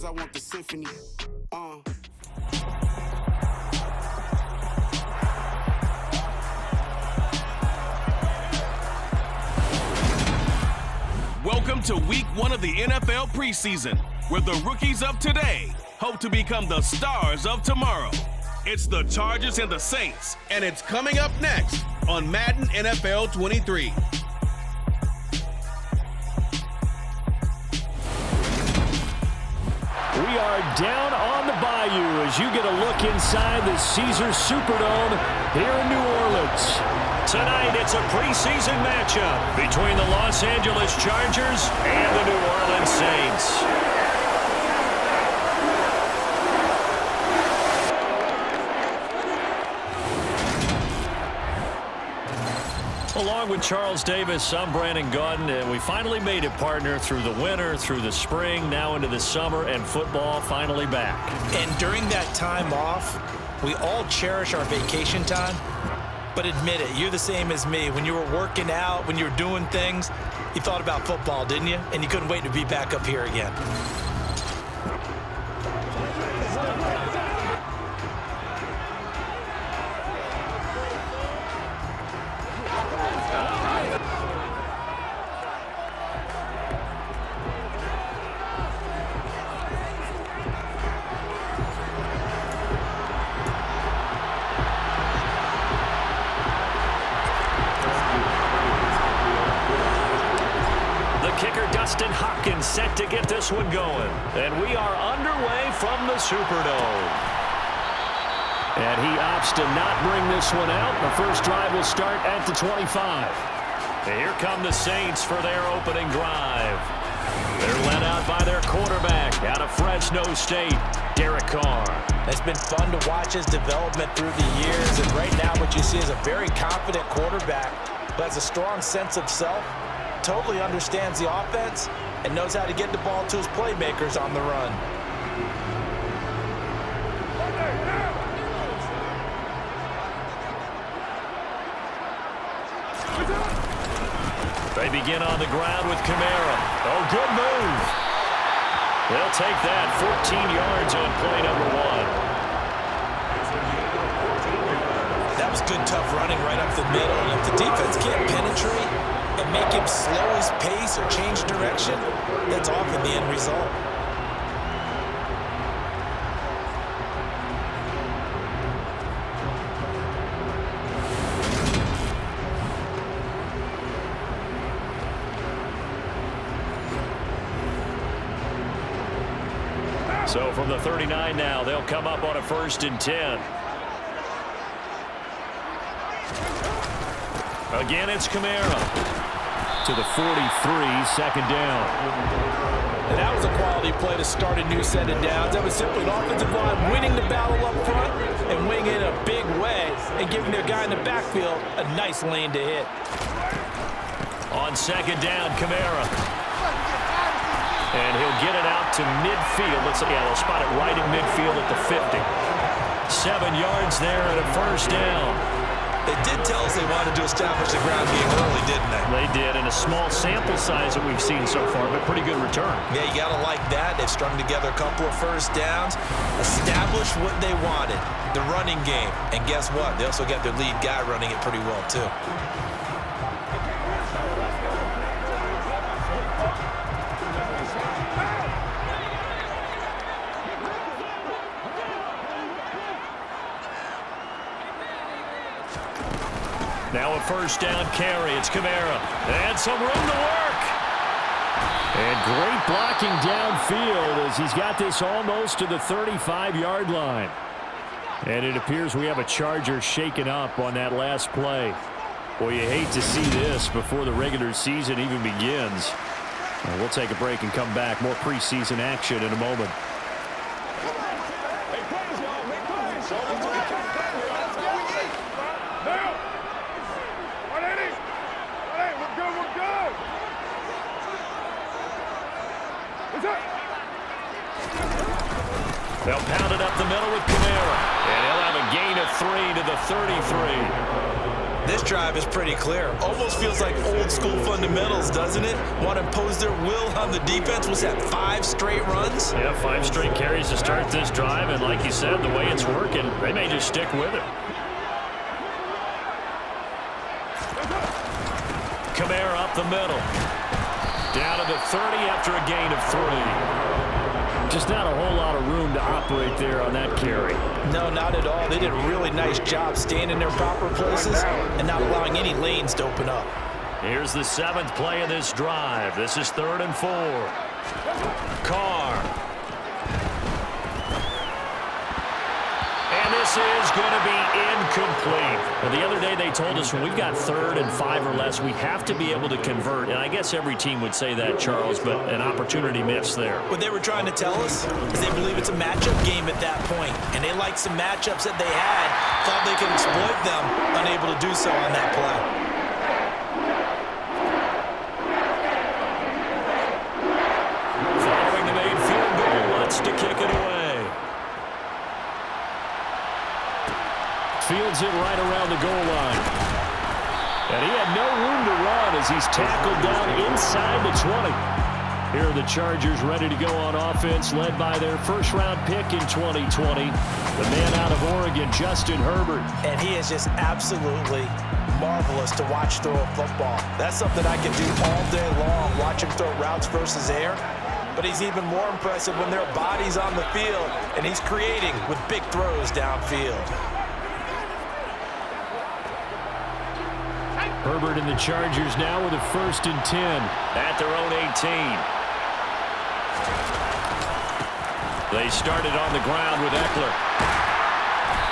I want the symphony. Welcome to week 1 of the NFL preseason, where the rookies of today hope to become the stars of tomorrow. It's the Chargers and the Saints, and it's coming up next on Madden NFL 23. We are down on the bayou as you get a look inside the Caesars Superdome here in New Orleans. Tonight, it's a preseason matchup between the Los Angeles Chargers and the New Orleans Saints. Along with Charles Davis, I'm Brandon Gaudin, and we finally made it, partner, through the winter, through the spring, now into the summer, and football finally back. And during that time off, we all cherish our vacation time. But admit it, you're the same as me. When you were working out, when you were doing things, you thought about football, didn't you? And you couldn't wait to be back up here again. Set to get this one going. And we are underway from the Superdome. And he opts to not bring this one out. The first drive will start at the 25. And here come the Saints for their opening drive. They're led out by their quarterback out of Fresno State, Derek Carr. It's been fun to watch his development through the years. And right now what you see is a very confident quarterback who has a strong sense of self, totally understands the offense, and knows how to get the ball to his playmakers on the run. They begin on the ground with Kamara. Oh, good move. They'll take that 14 yards on play number 1. That was good, tough running right up the middle. And if the defense can't penetrate and make him slow his pace or change direction, that's often the end result. So from the 39 now, they'll come up on a 1st and 10. Again, it's Kamara. To the 43, 2nd down. And that was a quality play to start a new set of downs. That was simply an offensive line winning the battle up front and winning it in a big way and giving their guy in the backfield a nice lane to hit. On 2nd down, Kamara. And he'll get it out to midfield. They'll spot it right in midfield at the 50. 7 yards there and a 1st down. They did tell us they wanted to establish the ground game early, didn't they? They did, in a small sample size that we've seen so far, but pretty good return. Yeah, you got to like that. They've strung together a couple of 1st downs, established what they wanted, the running game. And guess what? They also got their lead guy running it pretty well, too. Now a 1st down carry. It's Kamara. And some room to work. And great blocking downfield as he's got this almost to the 35-yard line. And it appears we have a Charger shaken up on that last play. Boy, you hate to see this before the regular season even begins. We'll take a break and come back. More preseason action in a moment. They'll pound it up the middle with Kamara. And he'll have a gain of 3 to the 33. This drive is pretty clear. Almost feels like old school fundamentals, doesn't it? Want to impose their will on the defense. Was that 5 straight runs? Yeah, 5 straight carries to start this drive, and like you said, the way it's working, they may just stick with it. Kamara up the middle. Down to the 30 after a gain of 3. Just not a whole lot of room to operate there on that carry. No, not at all. They did a really nice job staying in their proper places and not allowing any lanes to open up. Here's the 7th play of this drive. This is 3rd and 4. Carr. And this is going to be incomplete. Well, the other day they told us when we've got 3rd and 5 or less, we have to be able to convert. And I guess every team would say that, Charles, but an opportunity missed there. What they were trying to tell us is they believe it's a matchup game at that point, and they liked some matchups that they had, thought they could exploit them, unable to do so on that play. To kick it away. Fields it right around the goal line. And he had no room to run as he's tackled down inside the 20. Here are the Chargers ready to go on offense, led by their first-round pick in 2020, the man out of Oregon, Justin Herbert. And he is just absolutely marvelous to watch throw a football. That's something I can do all day long, watch him throw routes versus air. But he's even more impressive when their body's on the field, and he's creating with big throws downfield. Herbert and the Chargers now with a 1st and 10 at their own 18. They started on the ground with Eckler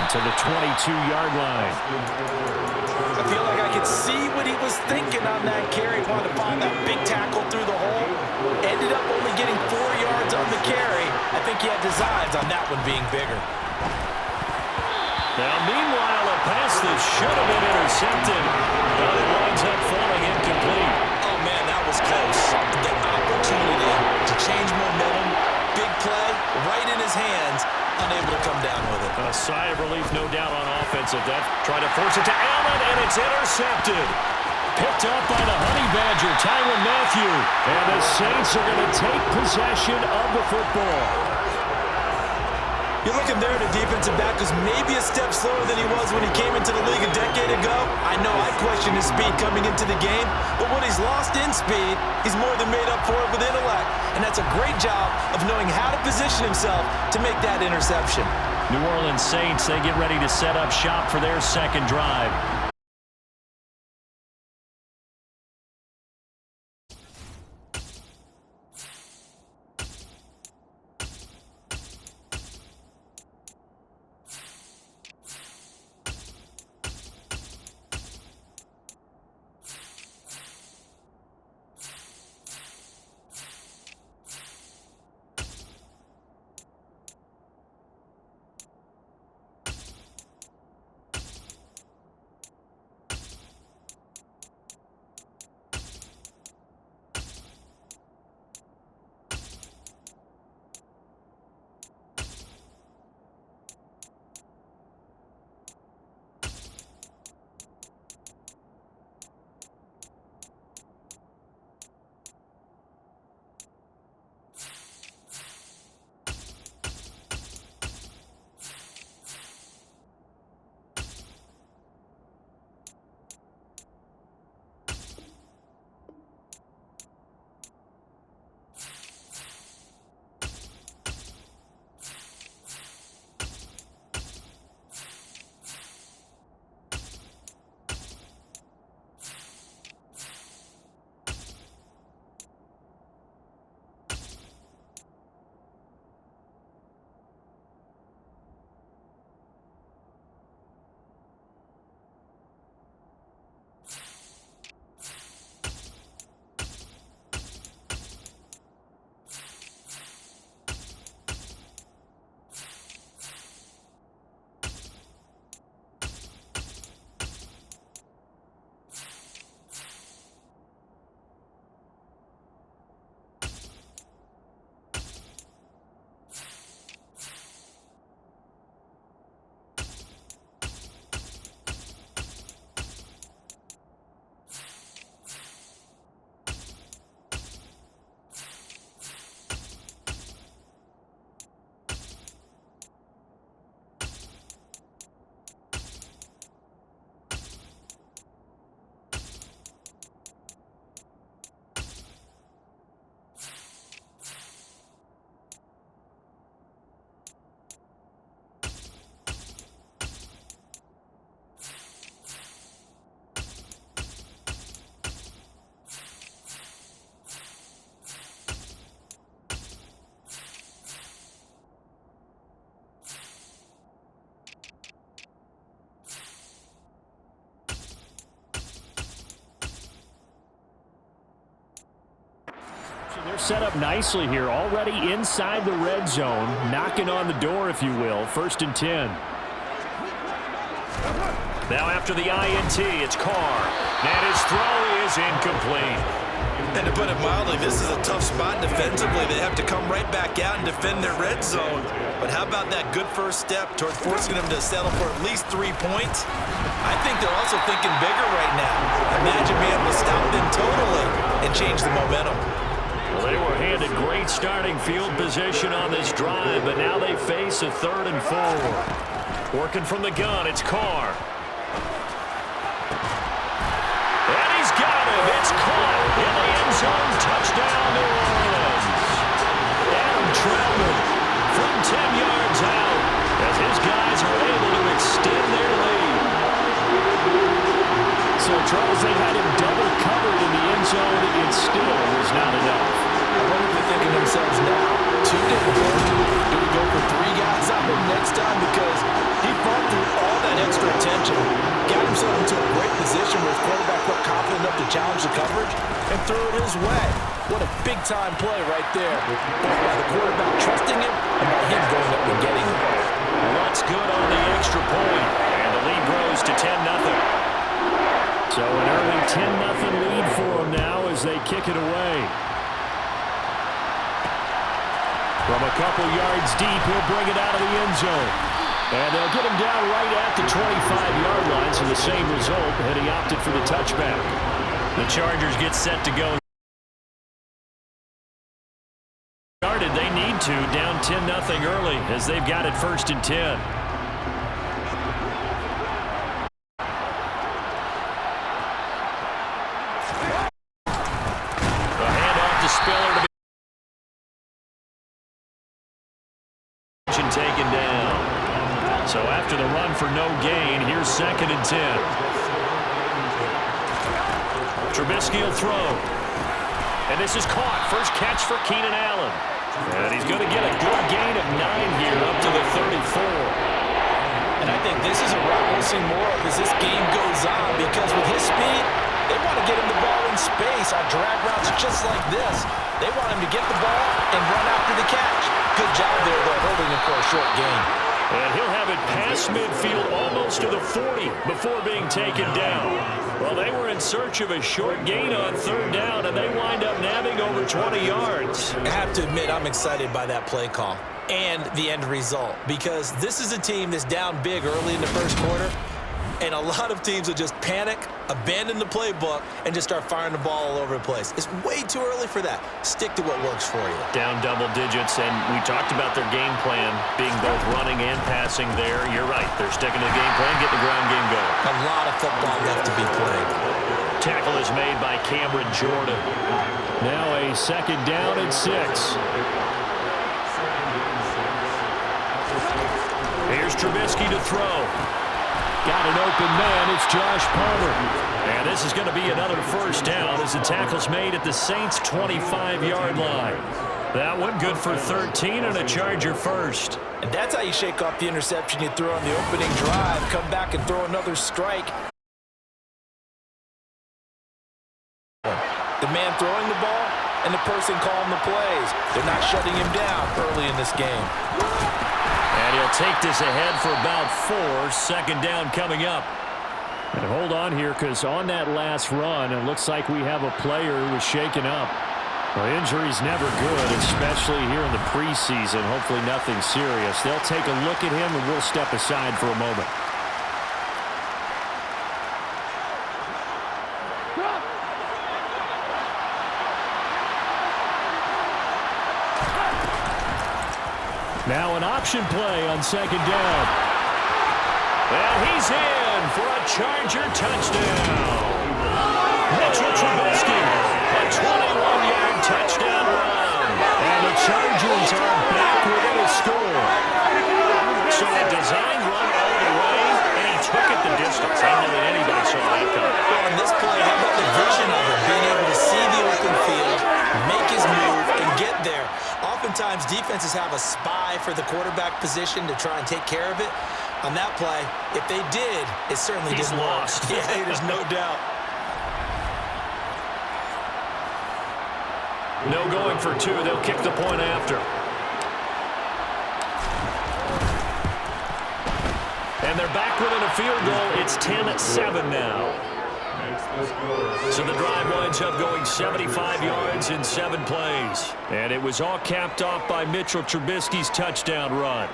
to the 22-yard line. I feel like I could see what he was thinking on that carry. Wanted to find that big tackle through the hole. Ended up only getting 4 yards on the carry. I think he had designs on that one being bigger. Now, meanwhile, a pass that should have been intercepted, but it winds up falling incomplete. Oh, man, that was close. The opportunity to change momentum, big play, right in his hands, unable to come down with it. A sigh of relief, no doubt, on offense at that. Try to force it to Allen, and it's intercepted. Picked up by the Honey Badger, Tyrann Mathieu. And the Saints are going to take possession of the football. You're looking there at a defensive back who's maybe a step slower than he was when he came into the league a decade ago. I know I questioned his speed coming into the game, but when he's lost in speed, he's more than made up for it with intellect. And that's a great job of knowing how to position himself to make that interception. New Orleans Saints, they get ready to set up shop for their 2nd drive. They're set up nicely here, already inside the red zone, knocking on the door, if you will. 1st and 10. Now after the INT, it's Carr. And his throw is incomplete. And to put it mildly, this is a tough spot defensively. They have to come right back out and defend their red zone. But how about that good first step towards forcing them to settle for at least 3 points? I think they're also thinking bigger right now. Imagine being able to stop them totally and change the momentum. Well, they were handed great starting field position on this drive, but now they face a 3rd and 4. Working from the gun, it's Carr. And he's got him. It's caught in the end zone. Touchdown, New Orleans. Adam Troutman from 10 yards out as his guys are able to extend their lead. So, Charles, they had him double covered in the end zone. It still was not enough. I wonder if they're thinking to themselves now, 2 didn't work. Do we go for 3 guys on him next time? Because he fought through all that extra attention, got himself into a great position where his quarterback felt confident enough to challenge the coverage and threw it his way. What a big-time play right there, both by the quarterback trusting him and by him going up and getting him. What's good on the extra point, and the lead grows to 10-0. So an early 10-0 lead for them now as they kick it away. From a couple yards deep, he'll bring it out of the end zone. And they'll get him down right at the 25-yard line, so the same result had he opted for the touchback. The Chargers get set to go. Started, they need to, down 10-0 early as they've got it 1st and 10. The handoff to Spiller to be taken down. So after the run for no gain, here's 2nd and 10. Trubisky will throw. And this is caught. First catch for Keenan Allen. And he's going to get a good gain of 9 here up to the 34. And I think this is a route we'll see more of as this game goes on, because with his speed, they want to get him the ball in space on drag routes just like this. They want him to get the ball and run after the catch. Good job there, though, holding him for a short gain. And he'll have it past midfield almost to the 40 before being taken down. Well, they were in search of a short gain on 3rd down, and they wind up nabbing over 20 yards. I have to admit, I'm excited by that play call and the end result, because this is a team that's down big early in the first quarter, and a lot of teams will just panic, abandon the playbook, and just start firing the ball all over the place. It's way too early for that. Stick to what works for you. Down double digits, and we talked about their game plan being both running and passing there. You're right. They're sticking to the game plan, getting the ground game going. A lot of football left to be played. Tackle is made by Cameron Jordan. Now a 2nd down and 6. Here's Trubisky to throw. Got an open man. It's Josh Palmer. And this is going to be another 1st down as the tackle's made at the Saints' 25-yard line. That one good for 13 and a Charger first. And that's how you shake off the interception you threw on the opening drive. Come back and throw another strike. The man throwing the ball and the person calling the plays. They're not shutting him down early in this game. And he'll take this ahead for about 4. 2nd down coming up. And hold on here, because on that last run, it looks like we have a player who was shaken up. Well, injury's never good, especially here in the preseason. Hopefully nothing serious. They'll take a look at him, and we'll step aside for a moment. Now an option play on 2nd down. And he's in for a Charger touchdown. Mitchell Trubisky, a 21-yard touchdown run. And the Chargers are back within a score. So a design run all the way, and he took it the distance. I don't think anybody saw that coming. Well, on this play, how about the vision of him being able to see the open field, make his move, and get there? Oftentimes, defenses have a spy for the quarterback position to try and take care of it. On that play, if they did, it certainly didn't work. Yeah, there's no doubt. No going for two. They'll kick the point after. And they're back within a field goal. It's 10-7 now. So the drive winds up going 75 yards in 7 plays. And it was all capped off by Mitchell Trubisky's touchdown run.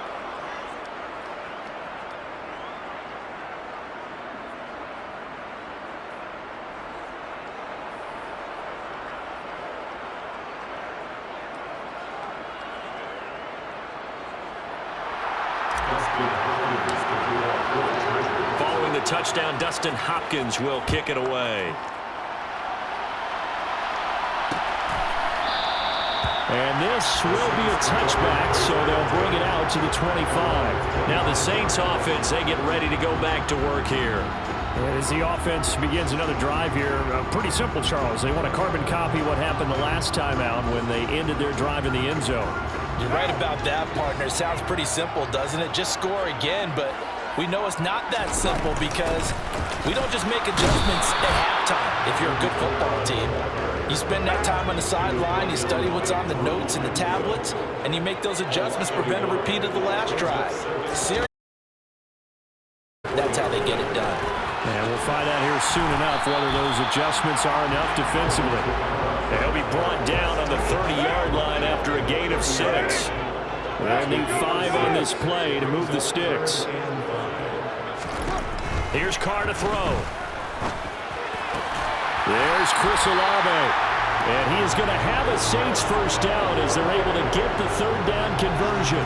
Following the touchdown, Dustin Hopkins will kick it away. And this will be a touchback, so they'll bring it out to the 25. Now the Saints offense, they get ready to go back to work here. And as the offense begins another drive here, pretty simple, Charles. They want to carbon copy what happened the last time out when they ended their drive in the end zone. You're right about that, partner. It sounds pretty simple, doesn't it? Just score again, but we know it's not that simple because we don't just make adjustments at halftime if you're a good football team. You spend that time on the sideline, you study what's on the notes and the tablets, and you make those adjustments, prevent a repeat of the last drive. Seriously, that's how they get it done. And we'll find out here soon enough whether those adjustments are enough defensively. They'll be brought down on the 30-yard line after a gain of 6. They'll need 5 on this play to move the sticks. Here's Carr to throw. There's Chris Olave. And he is going to have a Saints first down as they're able to get the third down conversion.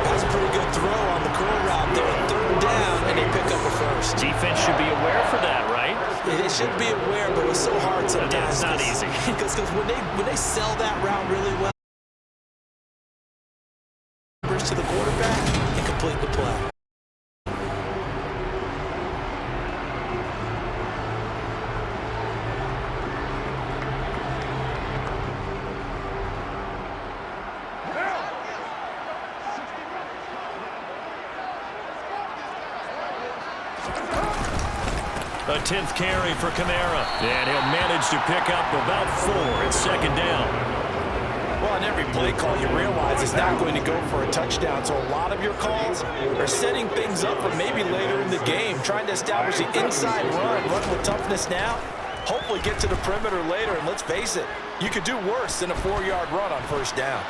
That's a pretty good throw on the curl route there. Third down, and they pick up a first. Defense should be aware for that, right? They should be aware, but it's so hard sometimes. It's not easy. Because when they sell that route really well, to the quarterback and complete the play. A 10th carry for Kamara. And he'll manage to pick up about 4 at second down. Well, on every play call, you realize it's not going to go for a touchdown. So a lot of your calls are setting things up for maybe later in the game, trying to establish the inside run with toughness now, hopefully get to the perimeter later. And let's face it, you could do worse than a 4-yard run on first down.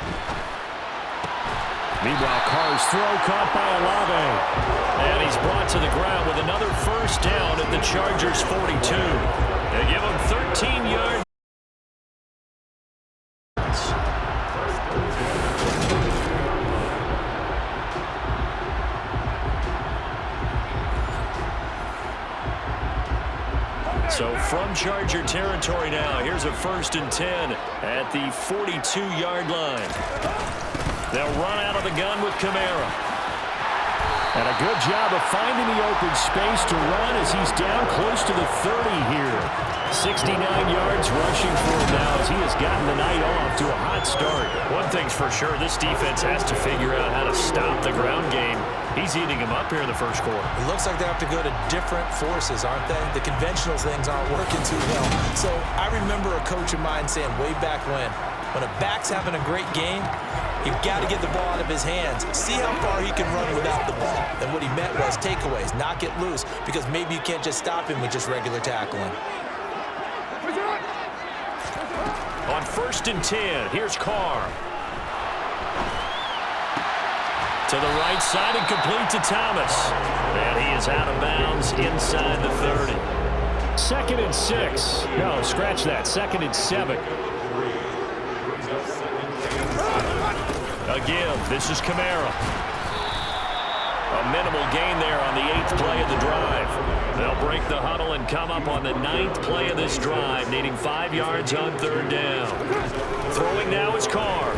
Meanwhile, Carr's throw caught by Olave. And he's brought to the ground with another first down at the Chargers' 42. They give him 13 yards. So from Charger territory now, here's a 1st and 10 at the 42-yard line. They'll run out of the gun with Kamara. And a good job of finding the open space to run as he's down close to the 30 here. 69 yards rushing for him now as he has gotten the night off to a hot start. One thing's for sure, this defense has to figure out how to stop the ground game. He's eating him up here in the first quarter. It looks like they have to go to different forces, aren't they? The conventional things aren't working too well. So I remember a coach of mine saying way back when a back's having a great game, you've got to get the ball out of his hands. See how far he can run without the ball. And what he meant was takeaways, knock it loose, because maybe you can't just stop him with just regular tackling. On 1st and 10, here's Carr. To the right side and complete to Thomas. And he is out of bounds inside the 30. 2nd and 6. No, scratch that. 2nd and 7. Again, this is Kamara. A minimal gain there on the 8th play of the drive. They'll break the huddle and come up on the 9th play of this drive, needing 5 yards on 3rd down. Throwing now is Carr.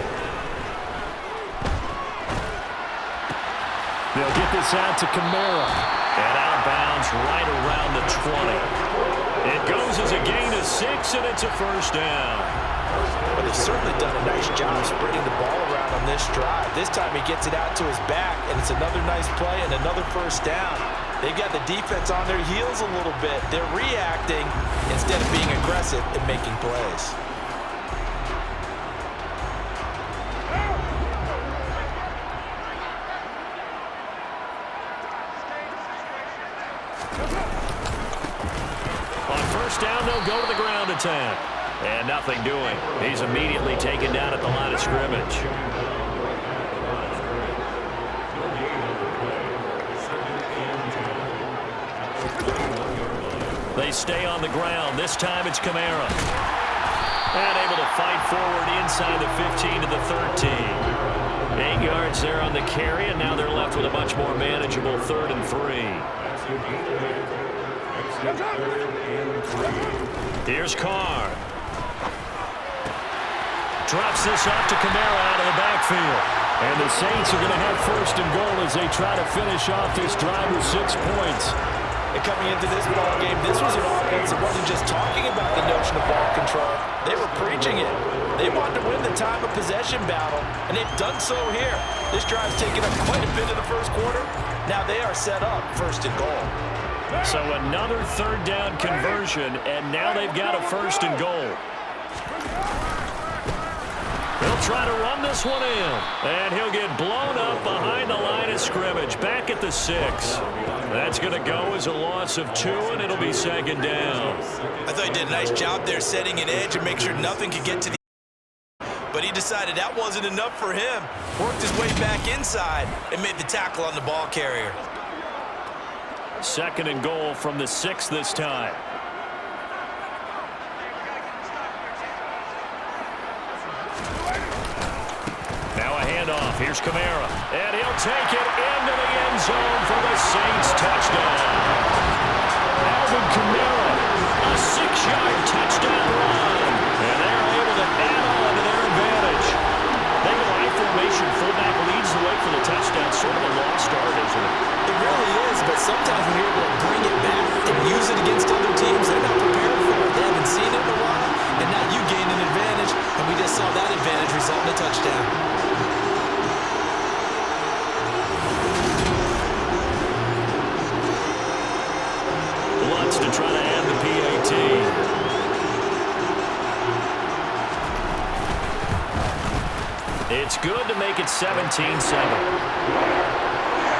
They'll get this out to Kamara. And out of bounds right around the 20. It goes as a gain of 6, and it's a first down. But they've certainly done a nice job spreading the ball around on this drive. This time he gets it out to his back, and it's another nice play and another first down. They've got the defense on their heels a little bit. They're reacting instead of being aggressive and making plays. On first down, they'll go to the ground attack. And nothing doing. He's immediately taken down at the line of scrimmage. They stay on the ground. This time it's Kamara. And able to fight forward inside the 15 to the 13. 8 yards there on the carry, and now they're left with a much more manageable 3rd and 3. Here's Carr. Drops this off to Kamara out of the backfield. And the Saints are going to have 1st and goal as they try to finish off this drive with 6 points. And coming into this ball game, this was an offense that wasn't just talking about the notion of ball control. They were preaching it. They wanted to win the time of possession battle, and they've done so here. This drive's taken up quite a bit of the first quarter. Now they are set up 1st and goal. So another 3rd down conversion, and now they've got a 1st and goal. They'll try to run this one in, and he'll get blown up behind the line of scrimmage, back at the 6. That's going to go as a loss of 2, and it'll be 2nd down. I thought he did a nice job there setting an edge and make sure nothing could get to the but he decided that wasn't enough for him. Worked his way back inside and made the tackle on the ball carrier. 2nd and goal from the 6 this time. Now a handoff. Here's Kamara. And he'll take it into the end zone for the Saints touchdown. Alvin Kamara, a 6-yard touchdown run. And they're able to add on to their advantage. They go I formation. Fullback leads the way for the touchdown. Sort of a lost art, isn't it? It really is, but sometimes when you're able to bring it back and use it against other teams, they're not prepared for it. They haven't seen it in a while, and now you gain an advantage, and we just saw that advantage result in a touchdown. Lutz to try to add the PAT. It's good to make it 17-7.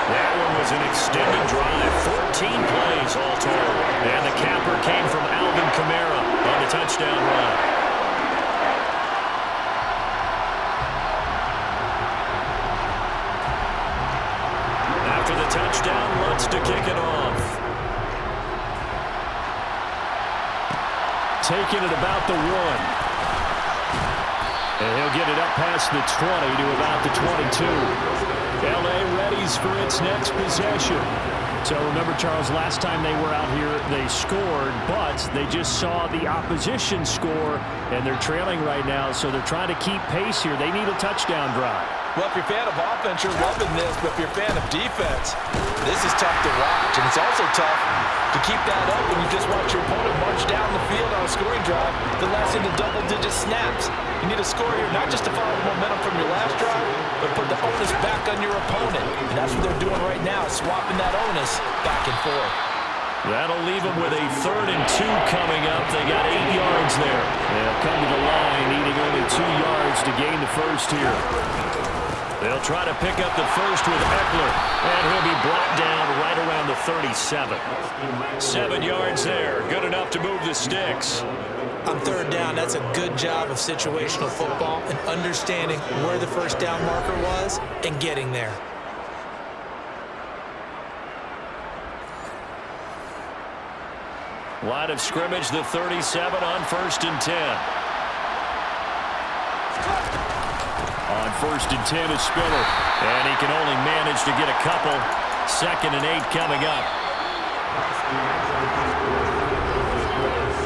That one was an extended drive, 14 plays all total. And the capper came from Alvin Kamara on the touchdown run. After the touchdown, Lutz to kick it off. Taking it about the 1. And he'll get it up past the 20 to about the 22. L.A. readies for its next possession. So remember, Charles, last time they were out here, they scored, but they just saw the opposition score, and they're trailing right now, so they're trying to keep pace here. They need a touchdown drive. Well, if you're a fan of offense, you're loving this, but if you're a fan of defense, this is tough to watch, and it's also tough to keep that up when you just watch your opponent march down the field on a scoring drive that lasts into double-digit snaps. You need a score here, not just to follow the momentum from your last drive, but put the onus back on your opponent. And that's what they're doing right now, swapping that onus back and forth. That'll leave them with a 3rd and 2 coming up. They got 8 yards there. They'll come to the line, needing only 2 yards to gain the 1st here. They'll try to pick up the 1st with Eckler, and he'll be brought down right around the 37. 7 yards there, good enough to move the sticks. On 3rd down, that's a good job of situational football and understanding where the 1st down marker was and getting there. Line of scrimmage, the 37 on 1st and 10. On 1st and 10 is Spiller, and he can only manage to get a couple. 2nd and 8 coming up.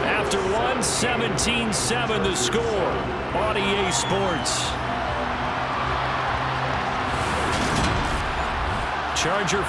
After 17-7 the score on EA Sports. Charger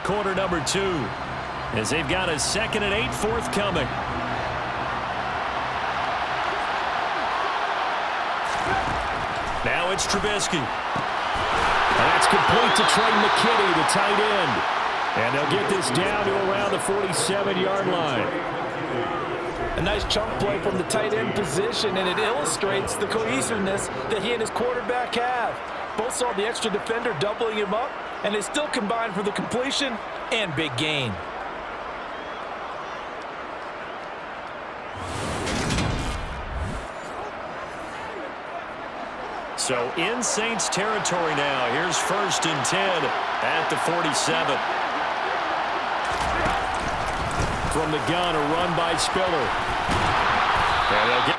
quarter number 2, as they've got a 2nd and 8 forthcoming. Now it's Trubisky. And that's complete to Trey McKinney, the tight end. And they'll get this down to around the 47-yard line. A nice chunk play from the tight end position, and it illustrates the cohesiveness that he and his quarterback have. Both saw the extra defender doubling him up, and they still combined for the completion and big gain. So in Saints territory now. Here's 1st and 10 at the 47. From the gun, a run by Spiller. And they'll get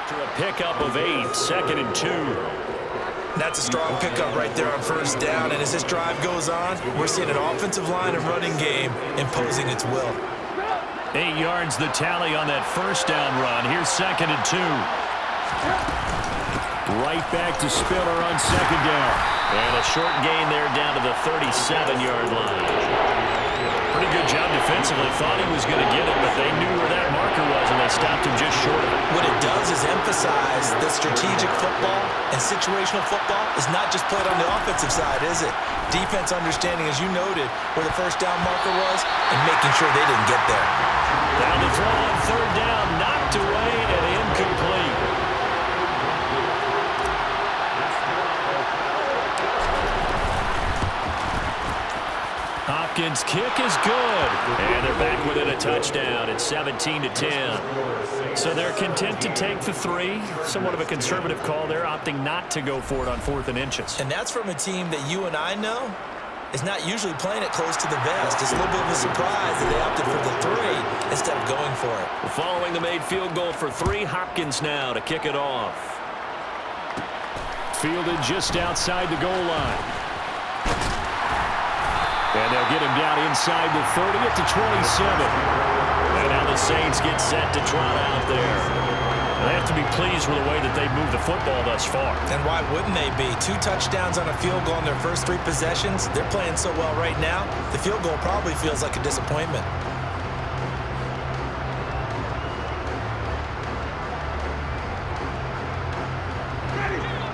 for a pickup of 8, 2nd and 2. That's a strong pickup right there on 1st down, and as this drive goes on, we're seeing an offensive line and running game imposing its will. 8 yards the tally on that 1st down run. Here's 2nd and 2. Right back to Spiller on 2nd down. And a short gain there down to the 37-yard line. Pretty good job defensively. Thought he was going to get it, but they knew where that marker was, and they stopped him just short of it. What it does is emphasize that strategic football and situational football is not just played on the offensive side, is it? Defense understanding, as you noted, where the 1st down marker was and making sure they didn't get there. Down to throw on 3rd down, knocked away and incomplete. Hopkins' kick is good, and they're back within a touchdown. It's 17-10. So they're content to take the 3. Somewhat of a conservative call there, opting not to go for it on 4th and inches. And that's from a team that you and I know is not usually playing it close to the vest. It's a little bit of a surprise that they opted for the 3 instead of going for it. Following the made field goal for 3, Hopkins now to kick it off. Fielded just outside the goal line. And they'll get him down inside the 30 at the 27. And now the Saints get set to trot out there. They have to be pleased with the way that they've moved the football thus far. And why wouldn't they be? 2 touchdowns on a field goal in their first 3 possessions. They're playing so well right now, the field goal probably feels like a disappointment.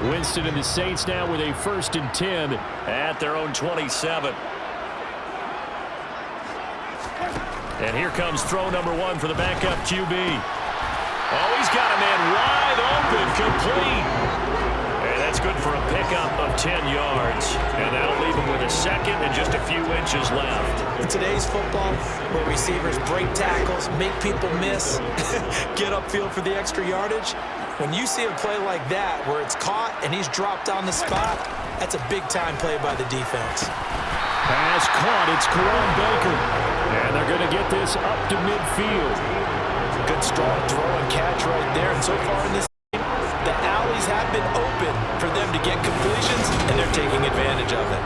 Winston and the Saints now with a 1st and 10 at their own 27. And here comes throw number 1 for the backup QB. Oh, he's got a man wide open, complete. And that's good for a pickup of 10 yards. And that'll leave him with a 2nd and just a few inches left. In today's football, where receivers break tackles, make people miss, get upfield for the extra yardage, when you see a play like that where it's caught and he's dropped on the spot, that's a big-time play by the defense. Pass caught. It's Karan Baker. And they're going to get this up to midfield. Good strong throw and catch right there. And so far in this game, the alleys have been open for them to get completions, and they're taking advantage of it.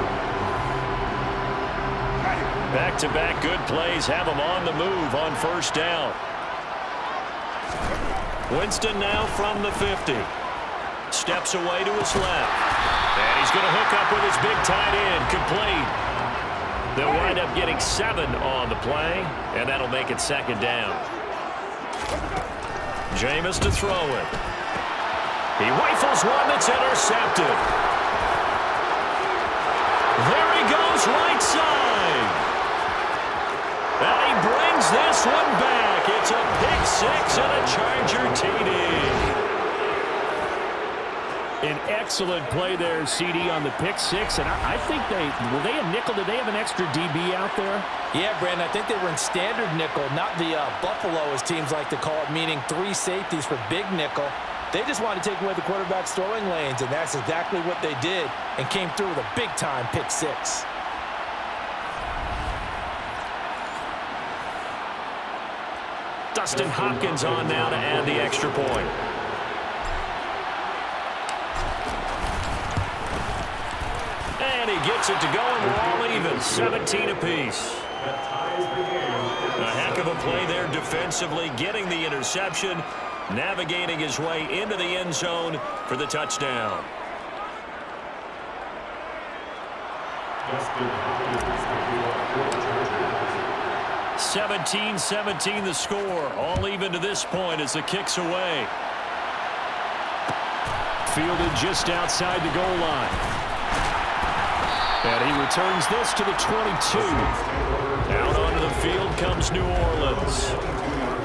Back-to-back good plays have them on the move on 1st down. Winston now from the 50. Steps away to his left. And he's going to hook up with his big tight end. Complete. They'll wind up getting 7 on the play, and that'll make it 2nd down. Jameis to throw it. He rifles one that's intercepted. There he goes, right side. And he brings this one back. It's a pick 6 and a Charger TD. An excellent play there, CD, on the pick 6. And I think were they a nickel? Did they have an extra DB out there? Yeah, Brandon, I think they were in standard nickel, not the Buffalo, as teams like to call it, meaning 3 safeties for big nickel. They just wanted to take away the quarterback's throwing lanes, and that's exactly what they did, and came through with a big-time pick 6. Dustin Hopkins on now to add the extra point. And And he gets it to go, and we're all even, 17 apiece. A heck of a play there defensively, getting the interception, navigating his way into the end zone for the touchdown. 17-17 the score, all even to this point as the kick's away. Fielded just outside the goal line. And he returns this to the 22. Out onto the field comes New Orleans.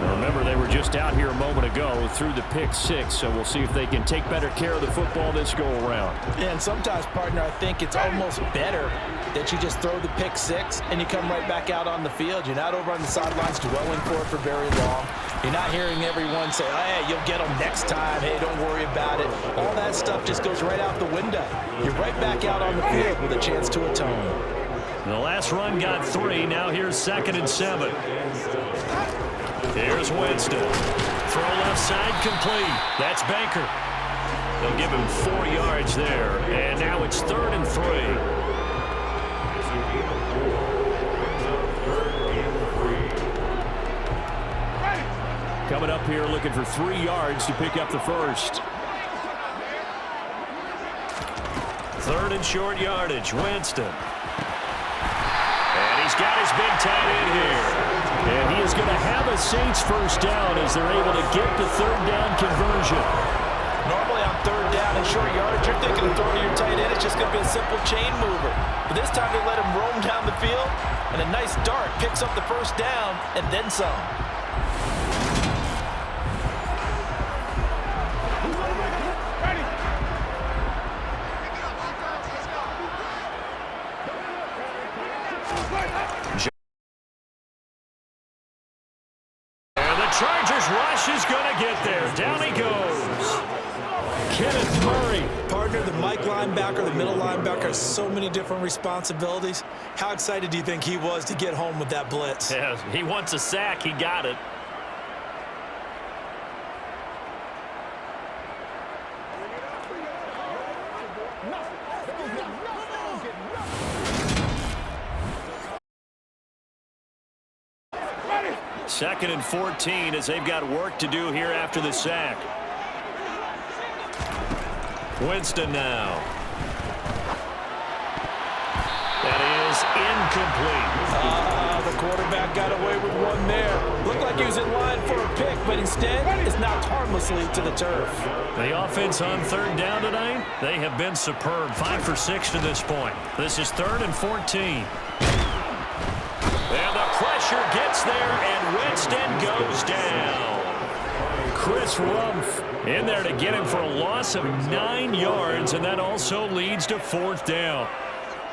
Now remember, they were just out here a moment ago through the pick six, so we'll see if they can take better care of the football this go-around. And sometimes, partner, I think it's almost better that you just throw the pick six and you come right back out on the field. You're not over on the sidelines dwelling for it for very long. You're not hearing everyone say, oh, hey, you'll get them next time. Hey, don't worry about it. All that stuff just goes right out the window. You're right back out on the field with a chance to atone. The last run got 3. Now here's 2nd and 7. Here's Winston. Throw left side complete. That's Baker. They'll give him 4 yards there. And now it's 3rd and 3. Coming up here looking for 3 yards to pick up the first. 3rd and short yardage. Winston. And he's got his big tight end here. And he is going to have a Saints first down as they're able to get the 3rd down conversion. Normally on 3rd down and short yardage, you're thinking of throwing to your tight end. It's just going to be a simple chain mover. But this time they let him roam down the field, and a nice dart picks up the first down and then some. Chargers rush is going to get there. Down he goes. Kenneth Murray. Partner, the Mike linebacker, the middle linebacker has so many different responsibilities. How excited do you think he was to get home with that blitz? Yeah, he wants a sack. He got it. Second and 14 as they've got work to do here after the sack. Winston now. That is incomplete. The quarterback got away with one there. Looked like he was in line for a pick, but instead is knocked harmlessly to the turf. The offense on 3rd down tonight, they have been superb. 5 for 6 to this point. This is 3rd and 14. And the pressure gets there, and Winston goes down. Chris Rumph in there to get him for a loss of 9 yards, and that also leads to 4th down.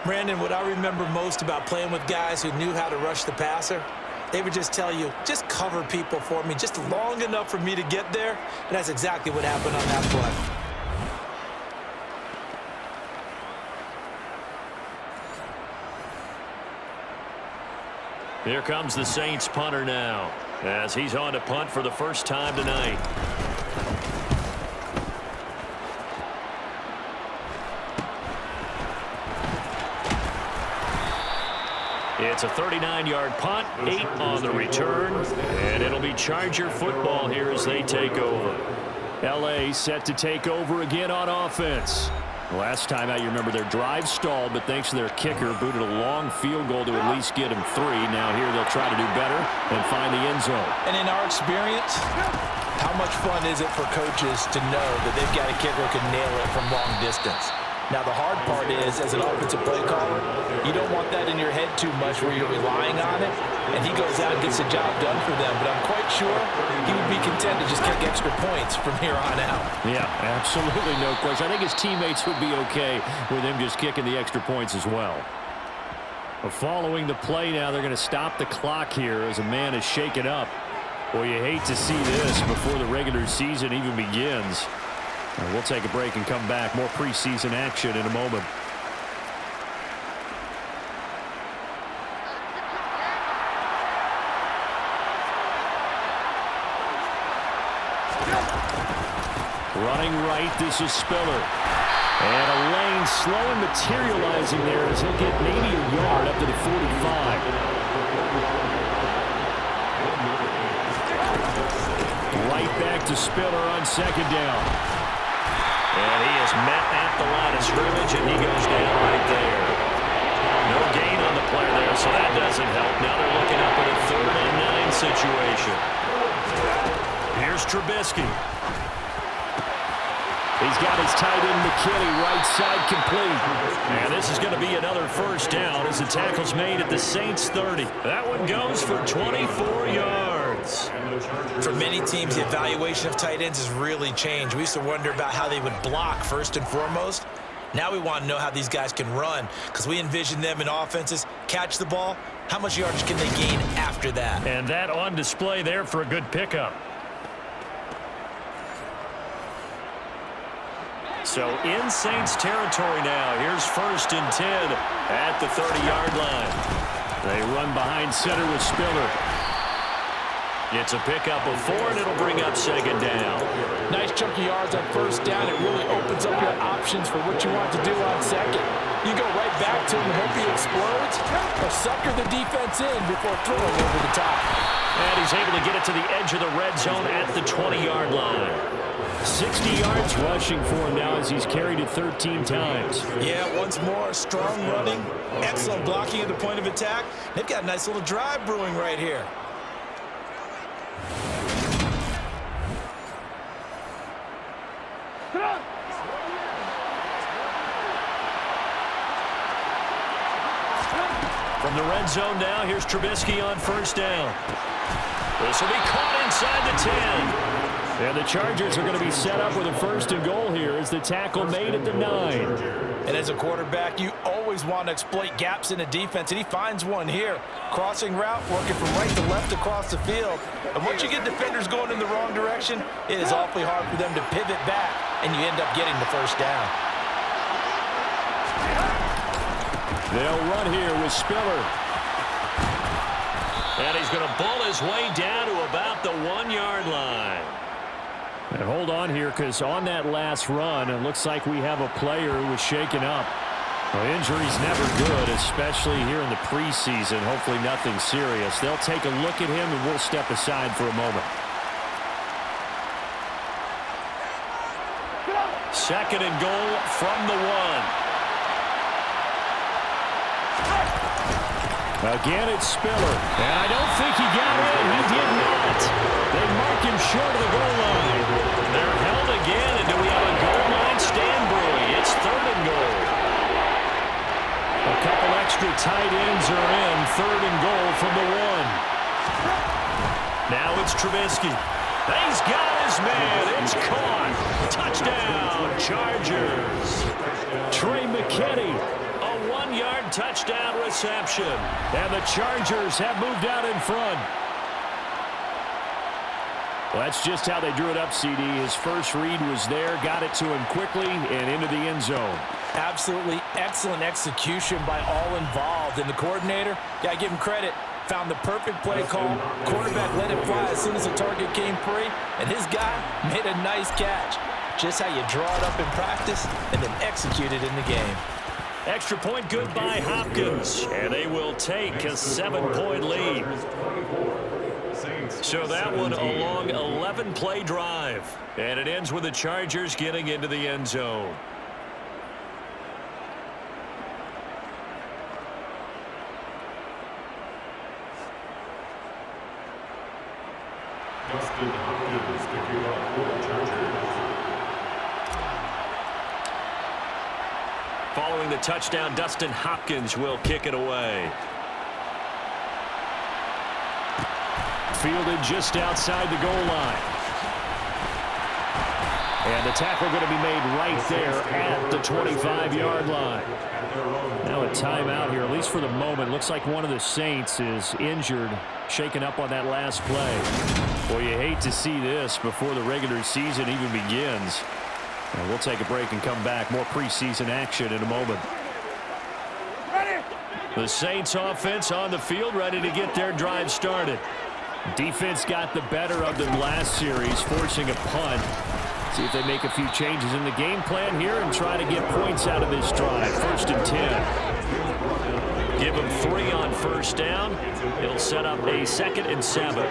Brandon, what I remember most about playing with guys who knew how to rush the passer, they would just tell you, just cover people for me, just long enough for me to get there, and that's exactly what happened on that play. Here comes the Saints punter now, as he's on to punt for the first time tonight. It's a 39-yard punt, 8 on the return, and it'll be Charger football here as they take over. L.A. set to take over again on offense. Last time out, you remember their drive stalled, but thanks to their kicker, booted a long field goal to at least get him 3. Now here they'll try to do better and find the end zone. And in our experience, how much fun is it for coaches to know that they've got a kicker who can nail it from long distance? Now, the hard part is, as an offensive play caller, you don't want that in your head too much where you're relying on it, and he goes out and gets the job done for them. But I'm quite sure he would be content to just kick extra points from here on out. Yeah, absolutely no question. I think his teammates would be okay with him just kicking the extra points as well. Following the play now, they're going to stop the clock here as a man is shaken up. Well, you hate to see this before the regular season even begins. We'll take a break and come back. More preseason action in a moment. Running right, this is Spiller. And a lane slow and materializing there as he'll get maybe a yard up to the 45. Right back to Spiller on second down. And he is met at the line of scrimmage, and he goes down right there. No gain on the play there, so that doesn't help. Now they're looking up at a 3rd and 9 situation. Here's Trubisky. He's got his tight end McKinney right side complete. And this is going to be another first down as the tackle's made at the Saints 30. That one goes for 24 yards. For many teams, the evaluation of tight ends has really changed. We used to wonder about how they would block first and foremost. Now we want to know how these guys can run because we envision them in offenses catch the ball. How much yardage can they gain after that? And that on display there for a good pickup. So in Saints territory now. Here's 1st and 10 at the 30-yard line. They run behind center with Spiller. It's a pickup of 4, and it'll bring up second down. Nice chunky yards on first down. It really opens up your options for what you want to do on second. You go right back to him and hope he explodes, or sucker the defense in before throwing over the top. And he's able to get it to the edge of the red zone at the 20-yard line. 60 yards rushing for him now as he's carried it 13 times. Yeah, once more, strong running, excellent blocking at the point of attack. They've got a nice little drive brewing right here. From the red zone now, here's Trubisky on first down. This will be caught inside the 10. And the Chargers are going to be set up with a 1st and goal here as the tackle made at the 9. And as a quarterback, you always want to exploit gaps in a defense, and he finds one here. Crossing route, working from right to left across the field. And once you get defenders going in the wrong direction, it is awfully hard for them to pivot back, and you end up getting the first down. They'll run here with Spiller. And he's going to bull his way down to about the 1-yard line. And hold on here, because on that last run, it looks like we have a player who was shaken up. Well, injury's never good, especially here in the preseason. Hopefully nothing serious. They'll take a look at him, and we'll step aside for a moment. 2nd and goal from the 1. Again, it's Spiller. And I don't think he got in. He did not. They mark him short of the goal line. They're held again, and do we have a goal line stand brewing? It's 3rd and goal. A couple extra tight ends are in. 3rd and goal from the 1. Now it's Trubisky. He's got his man. It's caught. Touchdown, Chargers. Trey McKinney. 1-yard touchdown reception. And the Chargers have moved out in front. Well, that's just how they drew it up, CD. His first read was there, got it to him quickly, and into the end zone. Absolutely excellent execution by all involved. And the coordinator, got to give him credit, found the perfect play call. Quarterback let it fly as soon as the target came free, and his guy made a nice catch. Just how you draw it up in practice and then execute it in the game. Extra point good by Hopkins, and they will take a 7-point lead. So that one a long 11-play drive, and it ends with the Chargers getting into the end zone. Following the touchdown, Dustin Hopkins will kick it away. Fielded just outside the goal line. And the tackle going to be made right there at the 25-yard line. Now a timeout here, at least for the moment. Looks like one of the Saints is injured, shaken up on that last play. Well, you hate to see this before the regular season even begins. And we'll take a break and come back. More preseason action in a moment. The Saints offense on the field, ready to get their drive started. Defense got the better of them last series, forcing a punt. See if they make a few changes in the game plan here and try to get points out of this drive. 1st and 10. Give them 3 on 1st down. It'll set up a 2nd and 7.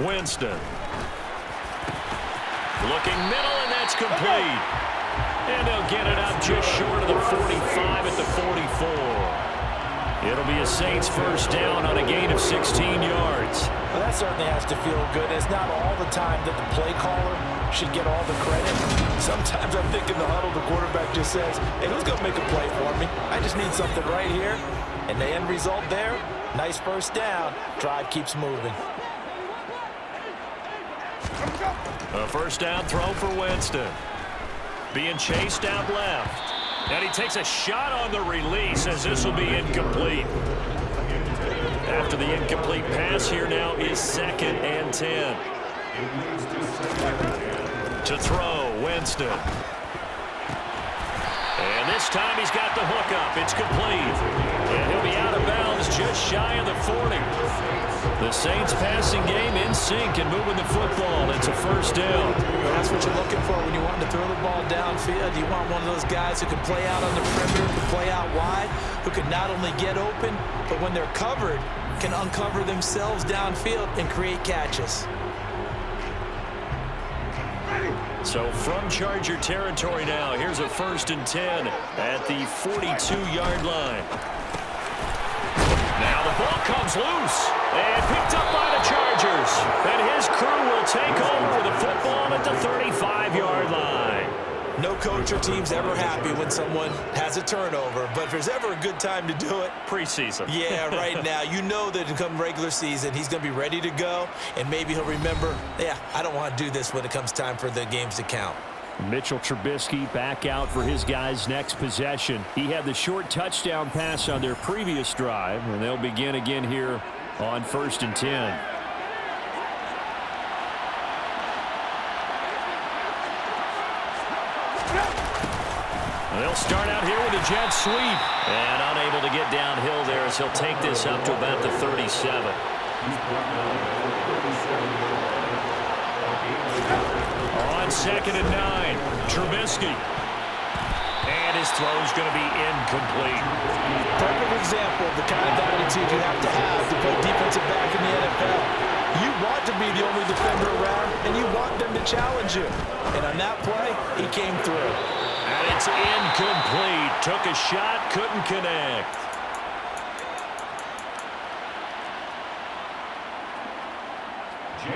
Winston. Looking middle, and that's complete. And they'll get it up just short of the 45 at the 44. It'll be a Saints 1st down on a gain of 16 yards. Well, that certainly has to feel good. It's not all the time that the play caller should get all the credit. Sometimes I'm thinking the huddle, the quarterback just says, hey, who's going to make a play for me? I just need something right here. And the end result there, nice 1st down. Drive keeps moving. A 1st down throw for Winston. Being chased out left. And he takes a shot on the release as this will be incomplete. After the incomplete pass, here now is 2nd and 10. To throw, Winston. And this time he's got the hook up. It's complete. And he'll be out of bounds just shy of the 40. The Saints passing game in sync and moving the football. It's a 1st down. Well, that's what you're looking for when you want to throw the ball downfield. You want one of those guys who can play out on the perimeter, can play out wide, who can not only get open, but when they're covered, can uncover themselves downfield and create catches. So from Charger territory now, here's a 1st and 10 at the 42-yard line. Now the ball comes loose and picked up by the Chargers. And his crew will take over with the football at the 35-yard line. No coach or team's ever happy when someone has a turnover, but if there's ever a good time to do it, preseason. Yeah, right now. You know that come regular season, he's going to be ready to go, and maybe he'll remember, yeah, I don't want to do this when it comes time for the games to count. Mitchell Trubisky back out for his guys' next possession. He had the short touchdown pass on their previous drive, and they'll begin again here on 1st and 10. They'll start out here with a jet sweep. And unable to get downhill there as he'll take this up to about the 37. On 2nd and 9, Trubisky. And his throw's going to be incomplete. Perfect example of the kind of attitude you have to play defensive back in the NFL. You want to be the only defender around, and you want them to challenge you. And on that play, he came through. And it's incomplete. Took a shot, couldn't connect.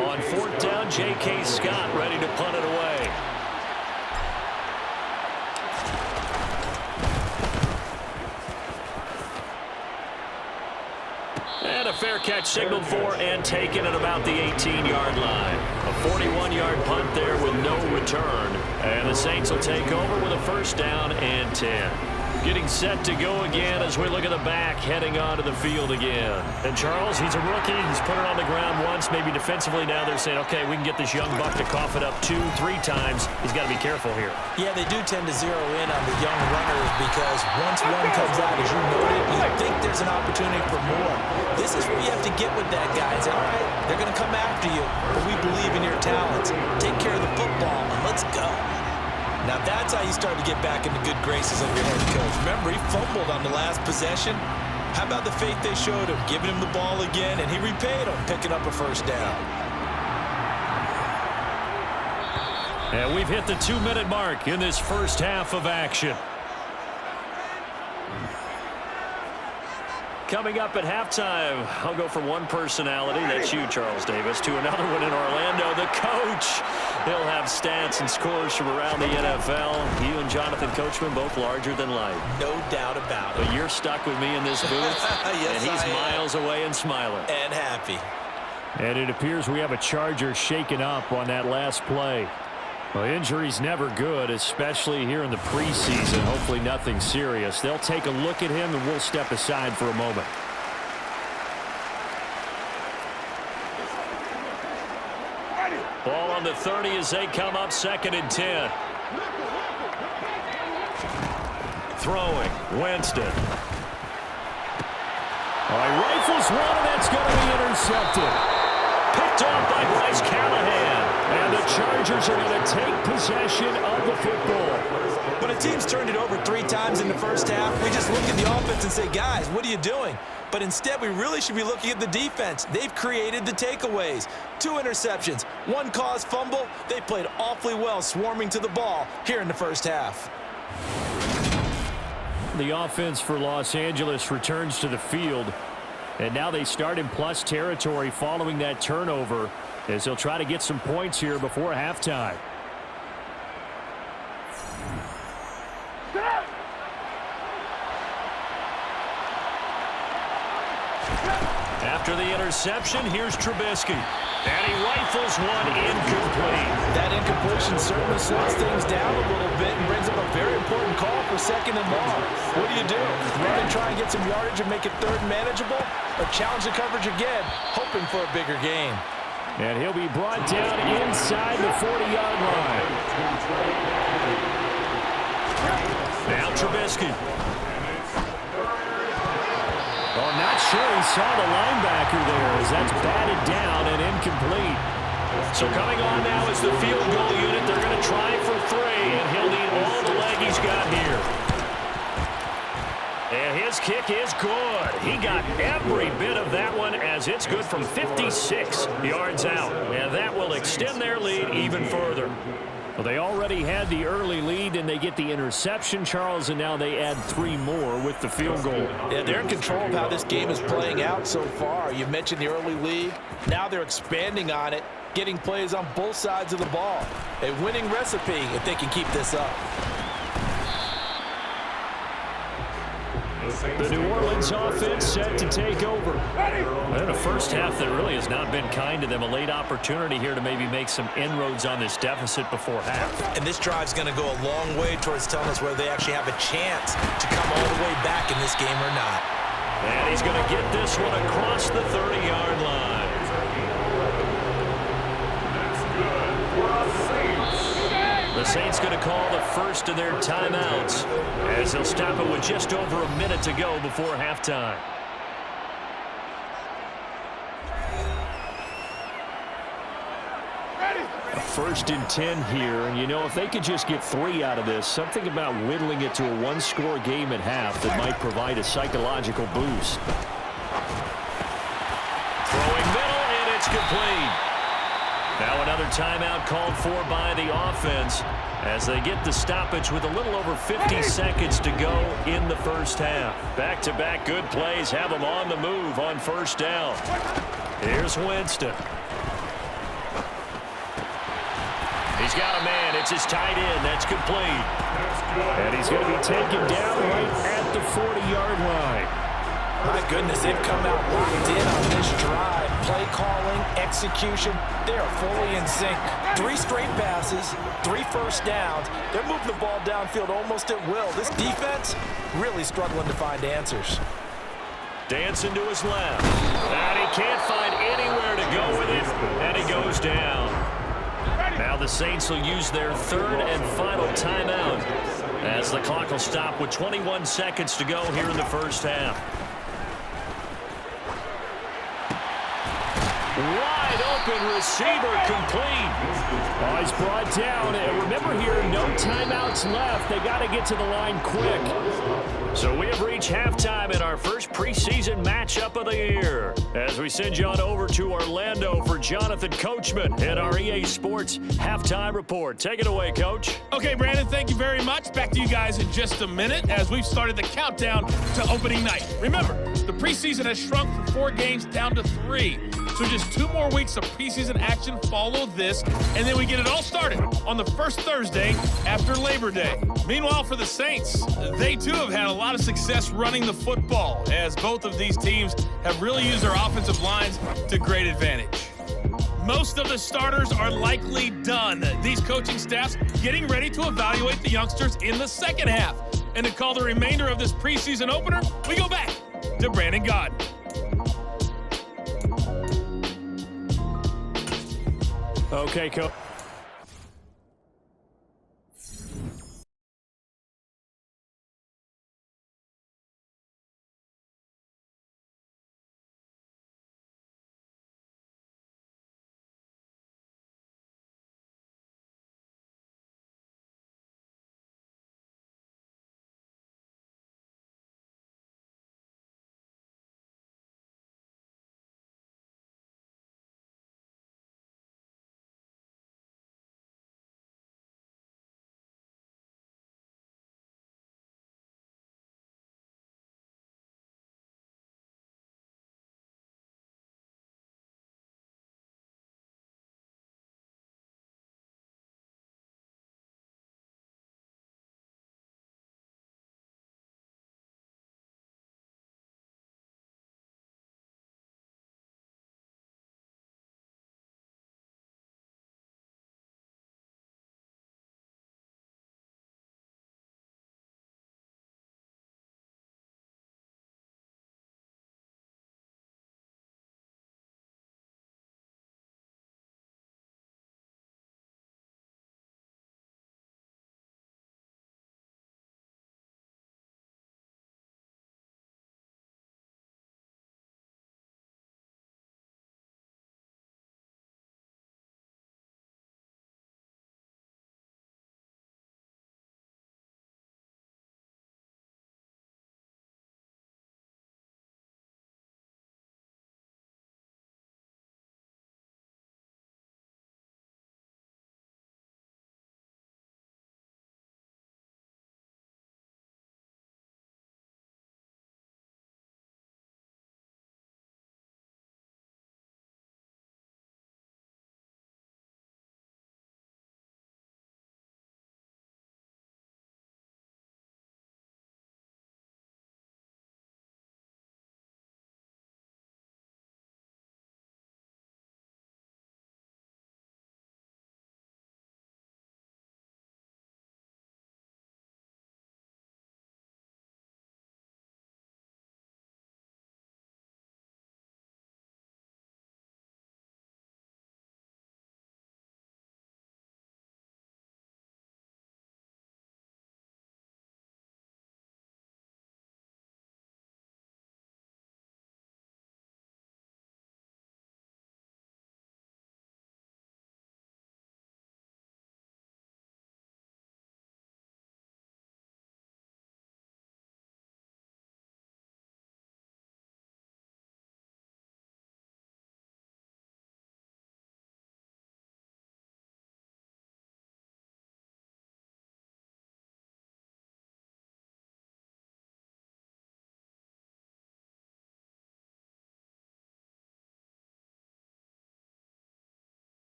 On 4th down, J.K. Scott ready to punt it away. And a fair catch signaled for and taken at about the 18-yard line. A 41-yard punt there with no return. And the Saints will take over with a 1st down and 10. Getting set to go again as we look at the back heading onto the field again. And Charles, he's a rookie. He's put it on the ground once. Maybe defensively now they're saying, okay, we can get this young buck to cough it up 2-3 times. He's got to be careful here. Yeah, they do tend to zero in on the young runners because once one comes out, as you noted, you think there's an opportunity for more. This is where you have to get with that guy and say, all right, they're going to come after you, but we believe in your talents. Take care of the football, and let's go. Now that's how you start to get back into good graces of your head coach. Remember, he fumbled on the last possession. How about the faith they showed him, giving him the ball again, and he repaid him, picking up a 1st down. And we've hit the 2-minute mark in this first half of action. Coming up at halftime, I'll go from one personality, that's you, Charles Davis, to another one in Orlando, the coach. He'll have stats and scores from around the NFL. You and Jonathan Coachman, both larger than life. No doubt about it. But you're stuck with me in this booth, yes, and he's miles away and smiling. And happy. And it appears we have a Charger shaken up on that last play. Well, injury's never good, especially here in the preseason. Hopefully nothing serious. They'll take a look at him, and we'll step aside for a moment. Ball on the 30 as they come up 2nd and 10. Throwing, Winston. All right, rifles one, and that's going to be intercepted. Picked off by Bryce Callahan. And the Chargers are going to take possession of the football. When a team's turned it over 3 times in the first half, we just look at the offense and say, guys, what are you doing? But instead, we really should be looking at the defense. They've created the takeaways. 2 interceptions, 1 caused fumble. They played awfully well swarming to the ball here in the first half. The offense for Los Angeles returns to the field. And now they start in plus territory following that turnover, as they'll try to get some points here before halftime. After the interception, here's Trubisky. And he rifles one incomplete. That incompletion certainly slows things down a little bit and brings up a very important call for 2nd and long. What do? Run and try and get some yardage and make it 3rd and manageable? Or challenge the coverage again, hoping for a bigger gain? And he'll be brought down inside the 40-yard line. Now Trubisky. Oh, not sure he saw the linebacker there as that's batted down and incomplete. So coming on now is the field goal unit. They're going to try for 3, and he'll need all the leg he's got here. And his kick is good. He got every bit of that one as it's good from 56 yards out. And that will extend their lead even further. Well, they already had the early lead, and they get the interception, Charles, and now they add 3 more with the field goal. Yeah, they're in control of how this game is playing out so far. You mentioned the early lead. Now they're expanding on it, getting plays on both sides of the ball. A winning recipe if they can keep this up. The New Orleans offense set to take over. And a first half that really has not been kind to them. A late opportunity here to maybe make some inroads on this deficit before half. And this drive's going to go a long way towards telling us whether they actually have a chance to come all the way back in this game or not. And he's going to get this one across the 30-yard line. The Saints going to call the first of their timeouts as they'll stop it with just over a minute to go before halftime. A 1st and 10 here, and you know, if they could just get 3 out of this, something about whittling it to a 1-score game at half that might provide a psychological boost. Throwing middle, and it's complete. Now another timeout called for by the offense as they get the stoppage with a little over 50 seconds to go in the first half. Back-to-back good plays have them on the move on 1st down. Here's Winston. He's got a man. It's his tight end. That's complete. And he's going to be taken down right at the 40-yard line. My goodness, they've come out locked in on this drive. Play calling, execution, they are fully in sync. 3 straight passes, 3 first downs. They're moving the ball downfield almost at will. This defense really struggling to find answers. Dancing to his left. And he can't find anywhere to go with it, and he goes down. Now the Saints will use their 3rd and final timeout as the clock will stop with 21 seconds to go here in the first half. Wide open receiver complete. Oh, he's brought down. And remember here, no timeouts left. They got to get to the line quick. So we have reached halftime in our first preseason matchup of the year. As we send you on over to Orlando for Jonathan Coachman in our EA Sports Halftime Report. Take it away, Coach. Okay, Brandon, thank you very much. Back to you guys in just a minute as we've started the countdown to opening night. Remember, the preseason has shrunk from 4 games down to 3. So just 2 more weeks of preseason action follow this, and then we get it all started on the first Thursday after Labor Day. Meanwhile, for the Saints, they too have had a lot of success running the football, as both of these teams have really used their offensive lines to great advantage. Most of the starters are likely done. These coaching staffs getting ready to evaluate the youngsters in the second half. And to call the remainder of this preseason opener, we go back to Brandon Gaudin. Okay, Coach.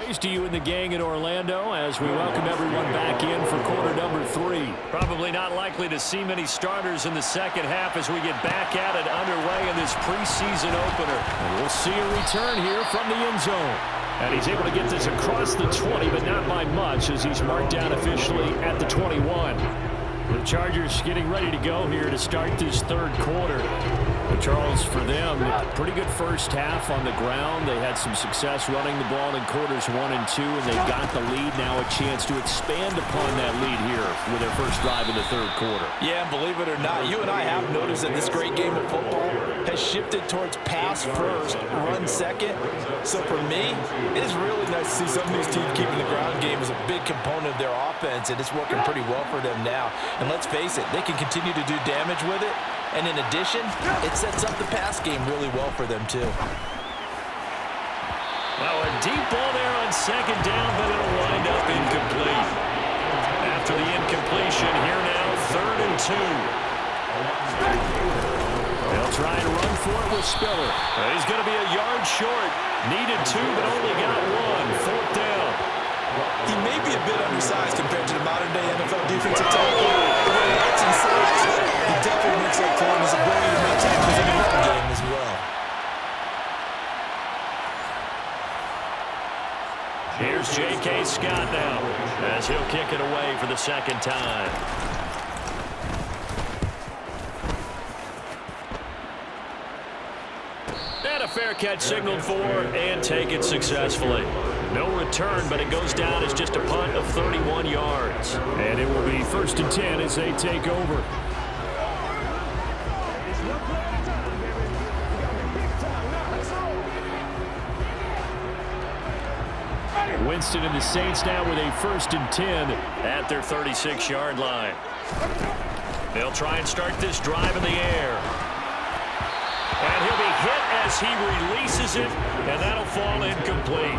praise to you and the gang in Orlando as we welcome everyone back in for quarter number 3. Probably not likely to see many starters in the second half as we get back at it underway in this preseason opener. And we'll see a return here from the end zone. And he's able to get this across the 20, but not by much as he's marked down officially at the 21. The Chargers getting ready to go here to start this third quarter. But Charles, for them, pretty good first half on the ground. They had some success running the ball in quarters 1 and 2, and they've got the lead. Now a chance to expand upon that lead here with their first drive in the third quarter. Yeah, and believe it or not, you and I have noticed that this great game of football has shifted towards pass first, run second. So for me, it is really nice to see some of these teams keeping the ground game as a big component of their offense, and it's working pretty well for them now. And let's face it, they can continue to do damage with it. And in addition, it sets up the pass game really well for them, too. Well, a deep ball there on second down, but it'll wind up incomplete. After the incompletion, here now, 3rd and 2. They'll try to run for it with Spiller. He's going to be a yard short. Needed 2, but only got 1. 4th down. He may be a bit undersized compared to the modern-day NFL defensive tackle. But when he gets inside, he definitely makes up for his ability to make tackles in the run game as well. Here's J.K. Scott now as he'll kick it away for the second time. And a fair catch signaled for and taken successfully. No return, but it goes down as just a punt of 31 yards. And it will be 1st and 10 as they take over. Winston and the Saints now with a 1st and 10 at their 36-yard line. They'll try and start this drive in the air. And he'll be hit as he releases it, and that'll fall incomplete.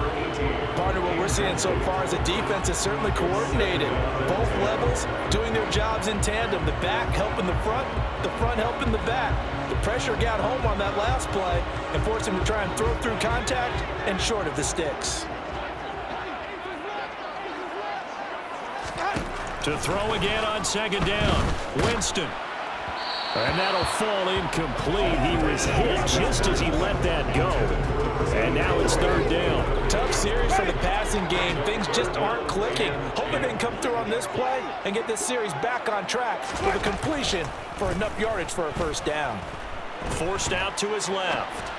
Partner, what we're seeing so far is the defense is certainly coordinated. Both levels doing their jobs in tandem. The back helping the front helping the back. The pressure got home on that last play and forced him to try and throw through contact and short of the sticks. To throw again on second down, Winston. And that'll fall incomplete. He was hit just as he let that go. And now it's 3rd down. Tough series for the passing game. Things just aren't clicking. Hoping they can come through on this play and get this series back on track with a completion for enough yardage for a 1st down. Forced out to his left.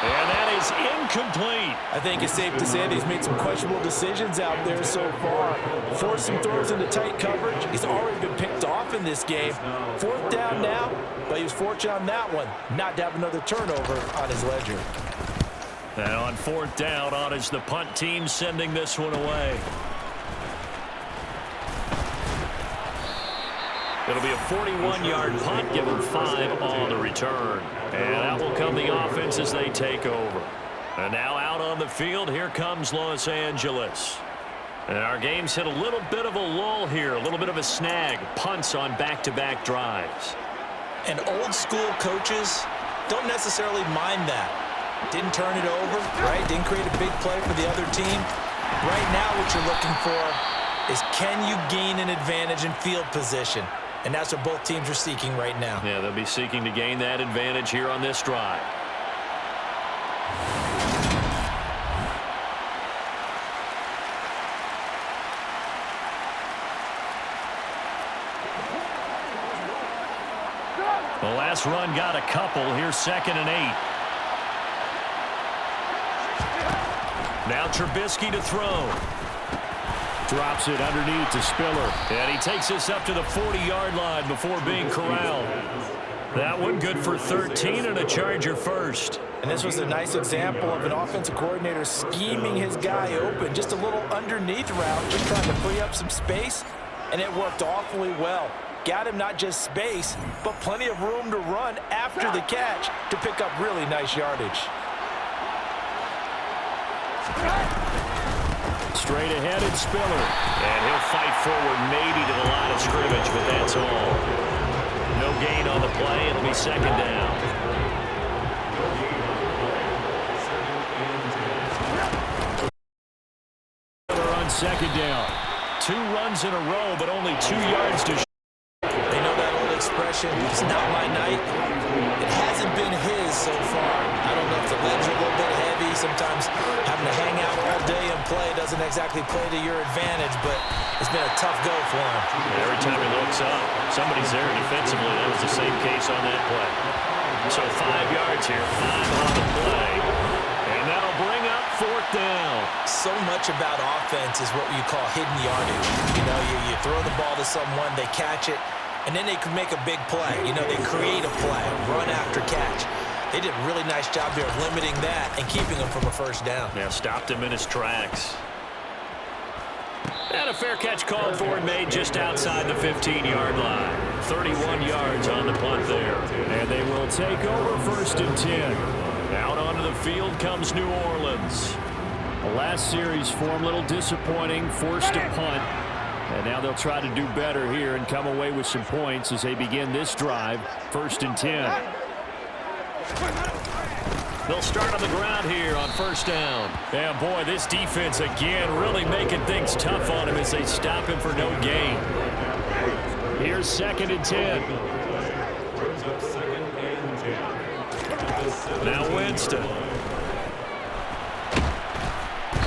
And that is incomplete. I think it's safe to say that he's made some questionable decisions out there so far. Forced some throws into tight coverage. He's already been picked off in this game. 4th down now, but he was fortunate on that one not to have another turnover on his ledger. And on 4th down, on is the punt team sending this one away. It'll be a 41-yard punt, give them 5 on the return. And out will come the offense as they take over. And now out on the field, here comes Los Angeles. And our game's hit a little bit of a lull here, a little bit of a snag. Punts on back-to-back drives. And old-school coaches don't necessarily mind that. Didn't turn it over, right? Didn't create a big play for the other team. Right now what you're looking for is can you gain an advantage in field position? And that's what both teams are seeking right now. Yeah, they'll be seeking to gain that advantage here on this drive. The last run got a couple. Here's 2nd and 8. Now Trubisky to throw. Drops it underneath to Spiller. And he takes this up to the 40-yard line before being corralled. That one good for 13 and a Charger 1st. And this was a nice example of an offensive coordinator scheming his guy open. Just a little underneath route, just trying to free up some space. And it worked awfully well. Got him not just space, but plenty of room to run after the catch to pick up really nice yardage. Straight ahead, it's Spiller. And he'll fight forward maybe to the line of scrimmage, but that's all. No gain on the play. It'll be 2nd down. runs in a row, but only 2 yards to They know that old expression, it's not my night. It hasn't been his so far. I don't know if the legs are a little bit heavy. Sometimes having to hang out all day and play doesn't exactly play to your advantage, but it's been a tough go for him. Every time he looks up, somebody's there defensively. That was the same case on that play. So 5 yards here, 5 on the play. And that'll bring up 4th down. So much about offense is what you call hidden yardage. You know, you throw the ball to someone, they catch it, and then they can make a big play. You know, they create a play, run after catch. They did a really nice job here of limiting that and keeping him from a first down. Yeah, stopped him in his tracks. And a fair catch called for and made just outside the 15-yard line. 31 yards on the punt there. And they will take over 1st and 10. Out onto the field comes New Orleans. The last series for them a little disappointing, forced to punt. And now they'll try to do better here and come away with some points as they begin this drive. 1st and 10. They'll start on the ground here on 1st down. Yeah, boy, this defense again really making things tough on him as they stop him for no gain. Here's 2nd and 10. Now Winston.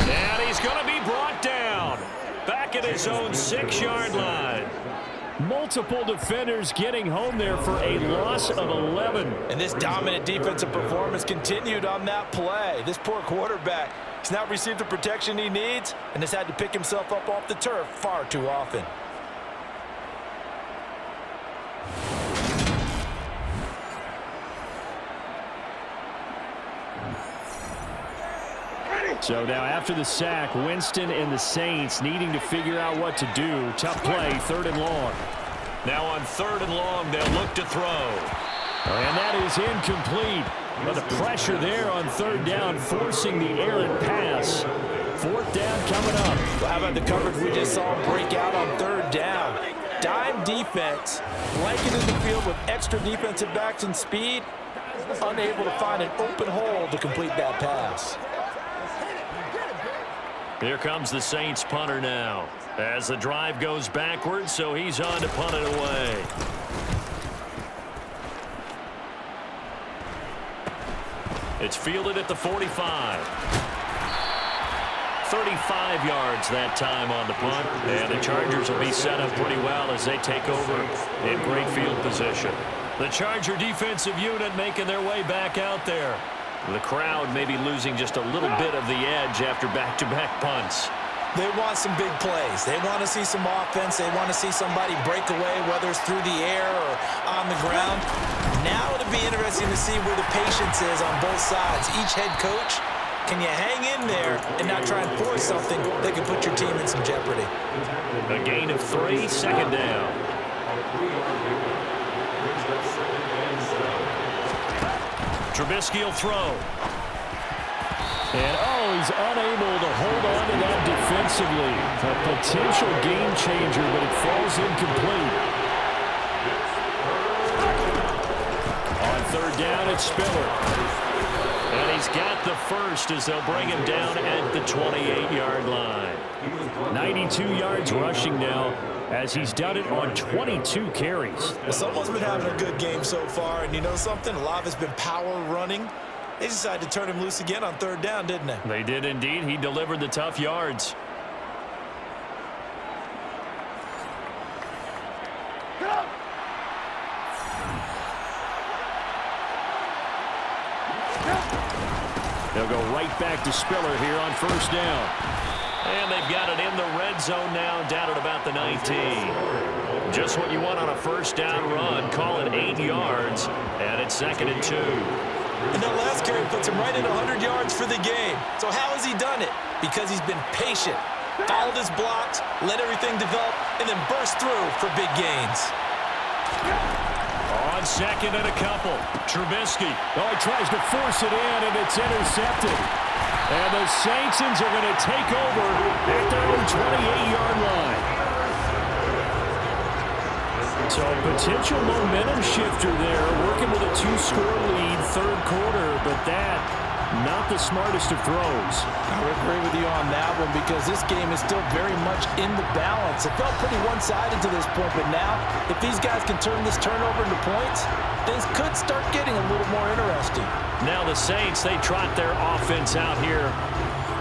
And he's going to be brought down. Back at his own 6-yard line. Multiple defenders getting home there for a loss of 11. And this dominant defensive performance continued on that play. This poor quarterback has not received the protection he needs and has had to pick himself up off the turf far too often. So now after the sack, Winston and the Saints needing to figure out what to do. Tough play, 3rd and long. Now on 3rd and long, they'll look to throw. And that is incomplete. But the pressure there on 3rd down, forcing the errant pass. 4th down coming up. Well, how about the coverage we just saw break out on 3rd down? Dime defense, blanketed the field with extra defensive backs and speed, unable to find an open hole to complete that pass. Here comes the Saints punter now. As the drive goes backwards, so he's on to punt it away. It's fielded at the 45. 35 yards that time on the punt. And the Chargers will be set up pretty well as they take over in great field position. The Charger defensive unit making their way back out there. The crowd may be losing just a little bit of the edge after back-to-back punts. They want some big plays. They want to see some offense. They want to see somebody break away, whether it's through the air or on the ground. Now it'll be interesting to see where the patience is on both sides. Each head coach, can you hang in there and not try and force something that could put your team in some jeopardy? A gain of 3, 2nd down. Trubisky will throw. And, he's unable to hold on to that defensively. A potential game changer, but it falls incomplete. On 3rd down, it's Spiller. And he's got the first as they'll bring him down at the 28-yard line. 92 yards rushing now, as he's done it on 22 carries. Well, someone's been having a good game so far, and you know something? A lot has been power running. They decided to turn him loose again on 3rd down, didn't they? They did indeed. He delivered the tough yards. They'll go right back to Spiller here on 1st down. And they've got it in the red zone now, down at about the 19. Just what you want on a 1st down run. Call it 8 yards, and it's 2nd and 2. And that last carry puts him right at 100 yards for the game. So how has he done it? Because he's been patient, followed his blocks, let everything develop, and then burst through for big gains. On 2nd and a couple, Trubisky. He tries to force it in, and it's intercepted. And the Saints are going to take over at their own 28-yard line. So a potential momentum shifter there, working with a 2-score lead, 3rd quarter, but that not the smartest of throws. I would agree with you on that one because this game is still very much in the balance. It felt pretty one-sided to this point, but now if these guys can turn this turnover into points, things could start getting a little more interesting. Now the Saints, they trot their offense out here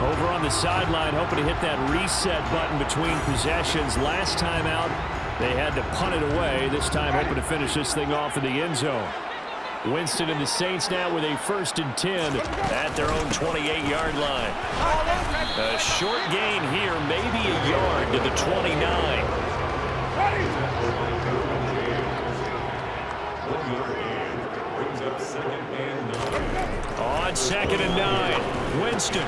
over on the sideline, hoping to hit that reset button between possessions. Last time out, they had to punt it away. This time hoping to finish this thing off in the end zone. Winston and the Saints now with a 1st and 10 at their own 28-yard line. A short gain here, maybe a yard to the 29. On 2nd and 9, Winston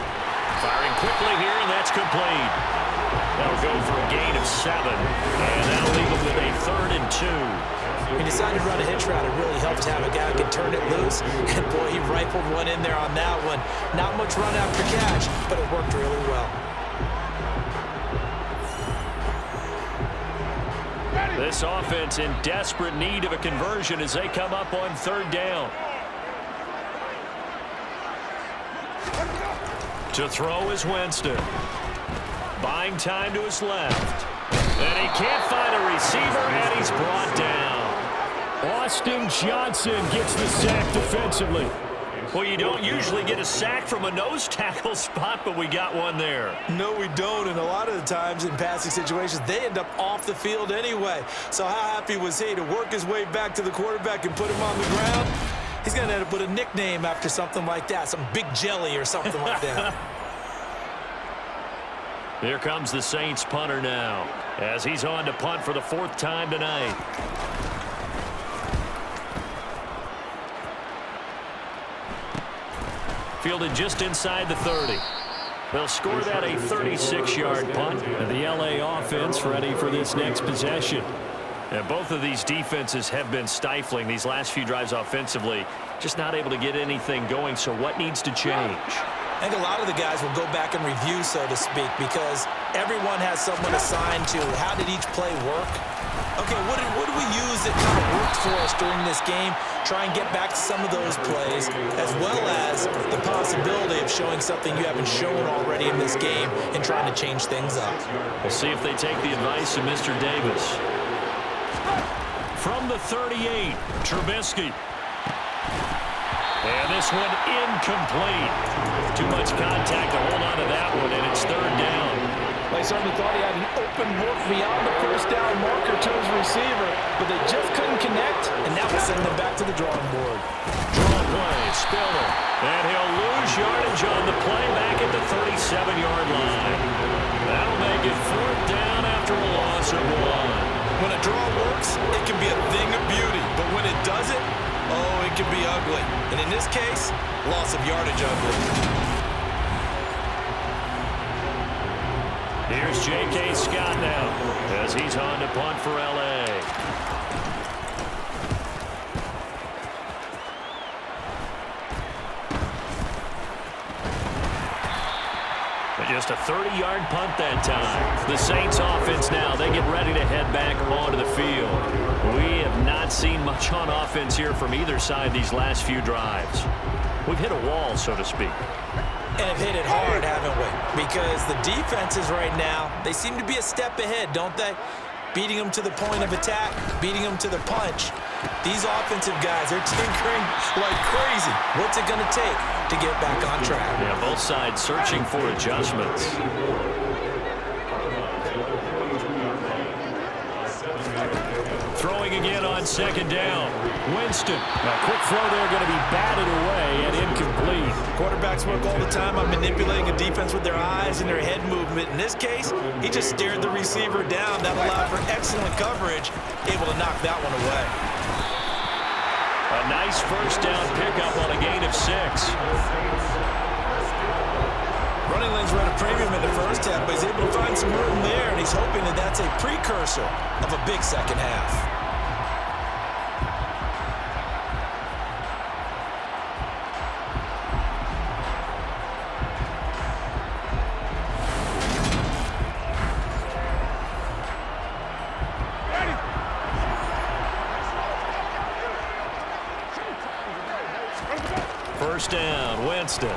firing quickly here, and that's complete. They'll go for a gain of 7, and that'll leave them with a 3rd and 2. He decided to run a hitch route. It really helps to have a guy who can turn it loose. And, boy, he rifled one in there on that one. Not much run after catch, but it worked really well. This offense in desperate need of a conversion as they come up on 3rd down. To throw is Winston. Buying time to his left. And he can't find a receiver, and he's brought down. Austin Johnson gets the sack defensively. Well, you don't usually get a sack from a nose tackle spot, but we got one there. No, we don't, and a lot of the times in passing situations, they end up off the field anyway. So how happy was he to work his way back to the quarterback and put him on the ground? He's going to end up with a nickname after something like that, some Big Jelly or something like that. Here comes the Saints punter now, as he's on to punt for the 4th time tonight. Fielded just inside the 30. They'll score that a 36-yard punt. And the LA offense ready for this next possession. And both of these defenses have been stifling these last few drives offensively. Just not able to get anything going, so what needs to change? I think a lot of the guys will go back and review, so to speak, because everyone has someone assigned to how did each play work. Okay, what did we use that kind of worked for us during this game? Try and get back to some of those plays, as well as the possibility of showing something you haven't shown already in this game and trying to change things up. We'll see if they take the advice of Mr. Davis. From the 38, Trubisky. And this one incomplete. Too much contact to hold on to that one, and it's 3rd down. They certainly thought he had an open look beyond the 1st down marker to his receiver, but they just couldn't connect, and that will send them back to the drawing board. Draw play, Spiller, and he'll lose yardage on the play back at the 37-yard line. That'll make it 4th down after a loss of 1. When a draw works, it can be a thing of beauty, but when it doesn't, oh, it can be ugly. And in this case, loss of yardage ugly. Here's J.K. Scott now as he's on to punt for L.A. Just a 30-yard punt that time. The Saints offense now, they get ready to head back onto the field. We have not seen much on offense here from either side these last few drives. We've hit a wall, so to speak. And have hit it hard, haven't we? Because the defenses right now, they seem to be a step ahead, don't they? Beating them to the point of attack, beating them to the punch. These offensive guys are tinkering like crazy. What's it going to take to get back on track? Yeah, both sides searching for adjustments. Throwing again on 2nd down. Winston. A quick throw there going to be batted away and incomplete. Quarterbacks work all the time on manipulating a defense with their eyes and their head movement. In this case, he just stared the receiver down. That allowed for excellent coverage, able to knock that one away. A nice 1st down pickup on a gain of 6. Running lanes were at a premium in the 1st half, but he's able to find some room there, and he's hoping that that's a precursor of a big 2nd half. first down. Winston.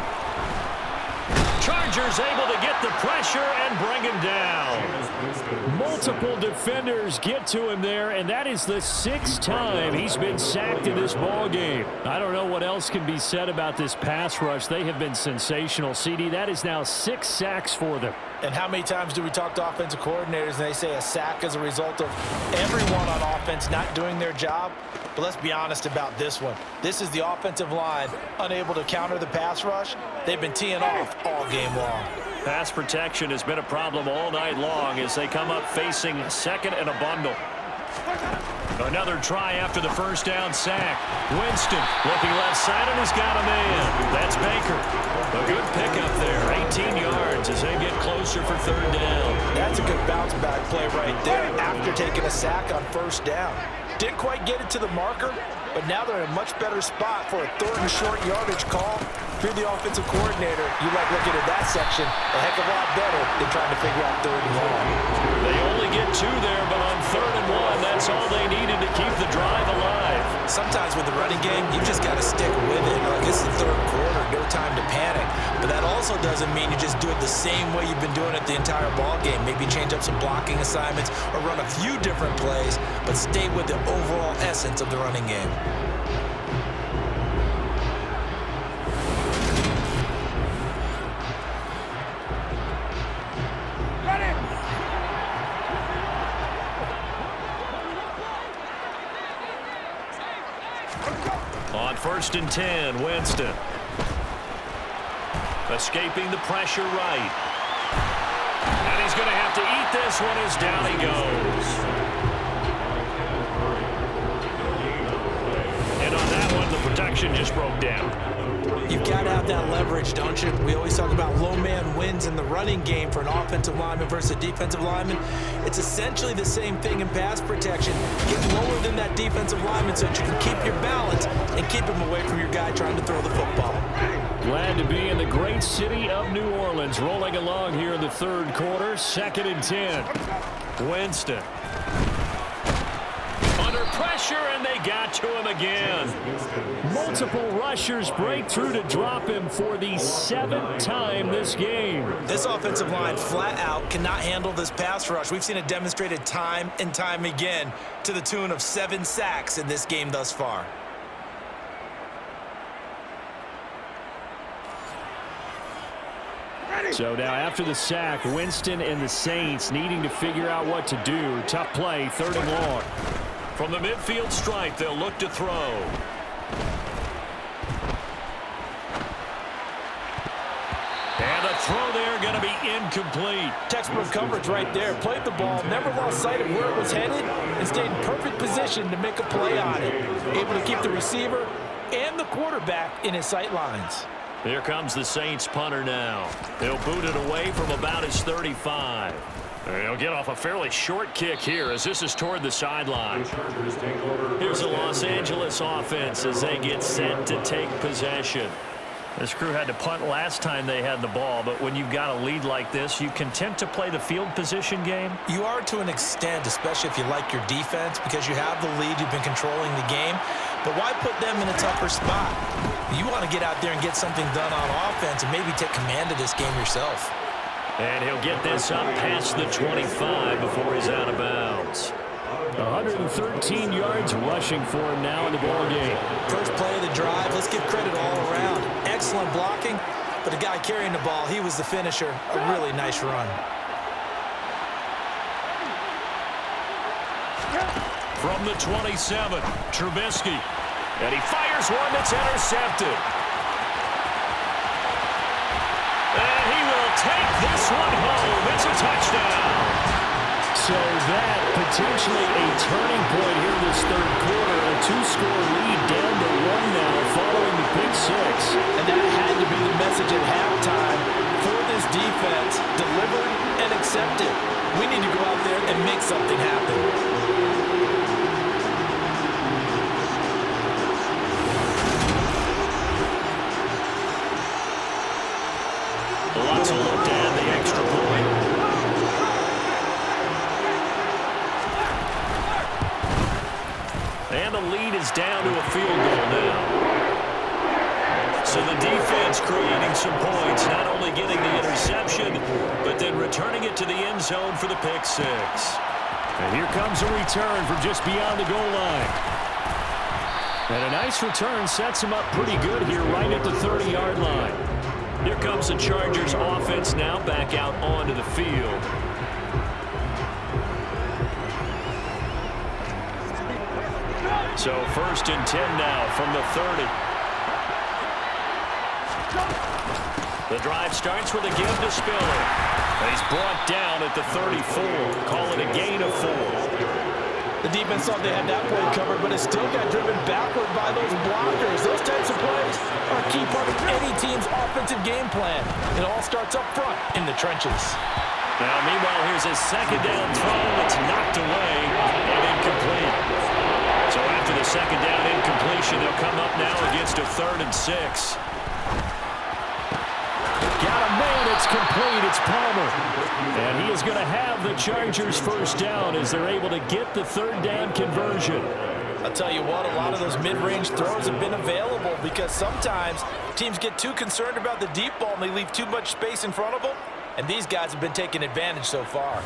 Chargers able to get the pressure and bring him down. Multiple defenders get to him there, and that is the 6th time he's been sacked in this ball game. I don't know what else can be said about this pass rush. They have been sensational. CD, that is now 6 sacks for them. And how many times do we talk to offensive coordinators and they say a sack is a result of everyone on offense not doing their job? But let's be honest about this one. This is the offensive line unable to counter the pass rush. They've been teeing off all game long. Pass protection has been a problem all night long as they come up facing second and a bundle. Another try after the first down sack. Winston looking left side and has got a man. That's Baker. A good pickup there. 18 yards as they get closer for third down. That's a good bounce back play right there after taking a sack on first down. Didn't quite get it to the marker, but now they're in a much better spot for a third and short yardage call. If you're the offensive coordinator, you like looking at that section a heck of a lot better than trying to figure out third and long. They only get 2 there, but on third and 1, that's all they needed to keep the drive alive. Sometimes with the running game, you just got to stick with it. Like, it's the third quarter, no time to panic. But that also doesn't mean you just do it the same way you've been doing it the entire ball game. Maybe change up some blocking assignments or run a few different plays, but stay with the overall essence of the running game. On first and 10, Winston. Escaping the pressure right. And he's going to have to eat this one as down he goes. And on that one, the protection just broke down. You've got to have that leverage, don't you? We always talk about low man wins in the running game for an offensive lineman versus a defensive lineman. It's essentially the same thing in pass protection. Get lower than that defensive lineman so that you can keep your balance and keep him away from your guy trying to throw the football. Glad to be in the great city of New Orleans, rolling along here in the third quarter. 2nd and 10. Winston. Under pressure, and they got to him again. Multiple rushers break through to drop him for the 7th time this game. This offensive line flat out cannot handle this pass rush. We've seen it demonstrated time and time again to the tune of 7 sacks in this game thus far. So now after the sack, Winston and the Saints needing to figure out what to do. Tough play, 3rd and long. From the midfield stripe, they'll look to throw. And the throw there going to be incomplete. Textbook coverage right there. Played the ball, never lost sight of where it was headed, and stayed in perfect position to make a play on it. Able to keep the receiver and the quarterback in his sight lines. Here comes the Saints punter now. He'll boot it away from about his 35. He'll get off a fairly short kick here as this is toward the sideline. Here's the Los Angeles offense as they get set to take possession. This crew had to punt last time they had the ball, but when you've got a lead like this, you content to play the field position game? You are to an extent, especially if you like your defense, because you have the lead, you've been controlling the game. But why put them in a tougher spot? You want to get out there and get something done on offense and maybe take command of this game yourself. And he'll get this up past the 25 before he's out of bounds. 113 yards rushing for him now in the ball game. First play of the drive. Let's give credit all around. Excellent blocking, but the guy carrying the ball, he was the finisher. A really nice run. From the 27, Trubisky. And he fires one that's intercepted. And he will take this one home. It's a touchdown. So that potentially a turning point here in this third quarter. A 2-score lead down to 1 now following the pick 6. And that had to be the message at halftime for this defense. Delivered and accepted. We need to go out there and make something happen. Lots of look at the extra point. And the lead is down to a field goal now. So the defense creating some points, not only getting the interception, but then returning it to the end zone for the pick six. And here comes a return from just beyond the goal line. And a nice return sets him up pretty good here right at the 30-yard line. Here comes the Chargers offense now back out onto the field. So 1st and 10 now from the 30. The drive starts with a give to Spiller. And he's brought down at the 34. Call it a gain of 4. The defense thought they had that play covered, but it still got driven backward by those blockers. Those types of plays are a key part of any team's offensive game plan. It all starts up front in the trenches. Now, meanwhile, here's a second down throw that's knocked away and incomplete. So after the second down incompletion, they'll come up now against a 3rd and 6. Got a man, it's complete, it's Palmer. And he is going to have the Chargers first down as they're able to get the 3rd down conversion. I'll tell you what, a lot of those mid-range throws have been available because sometimes teams get too concerned about the deep ball and they leave too much space in front of them. And these guys have been taking advantage so far.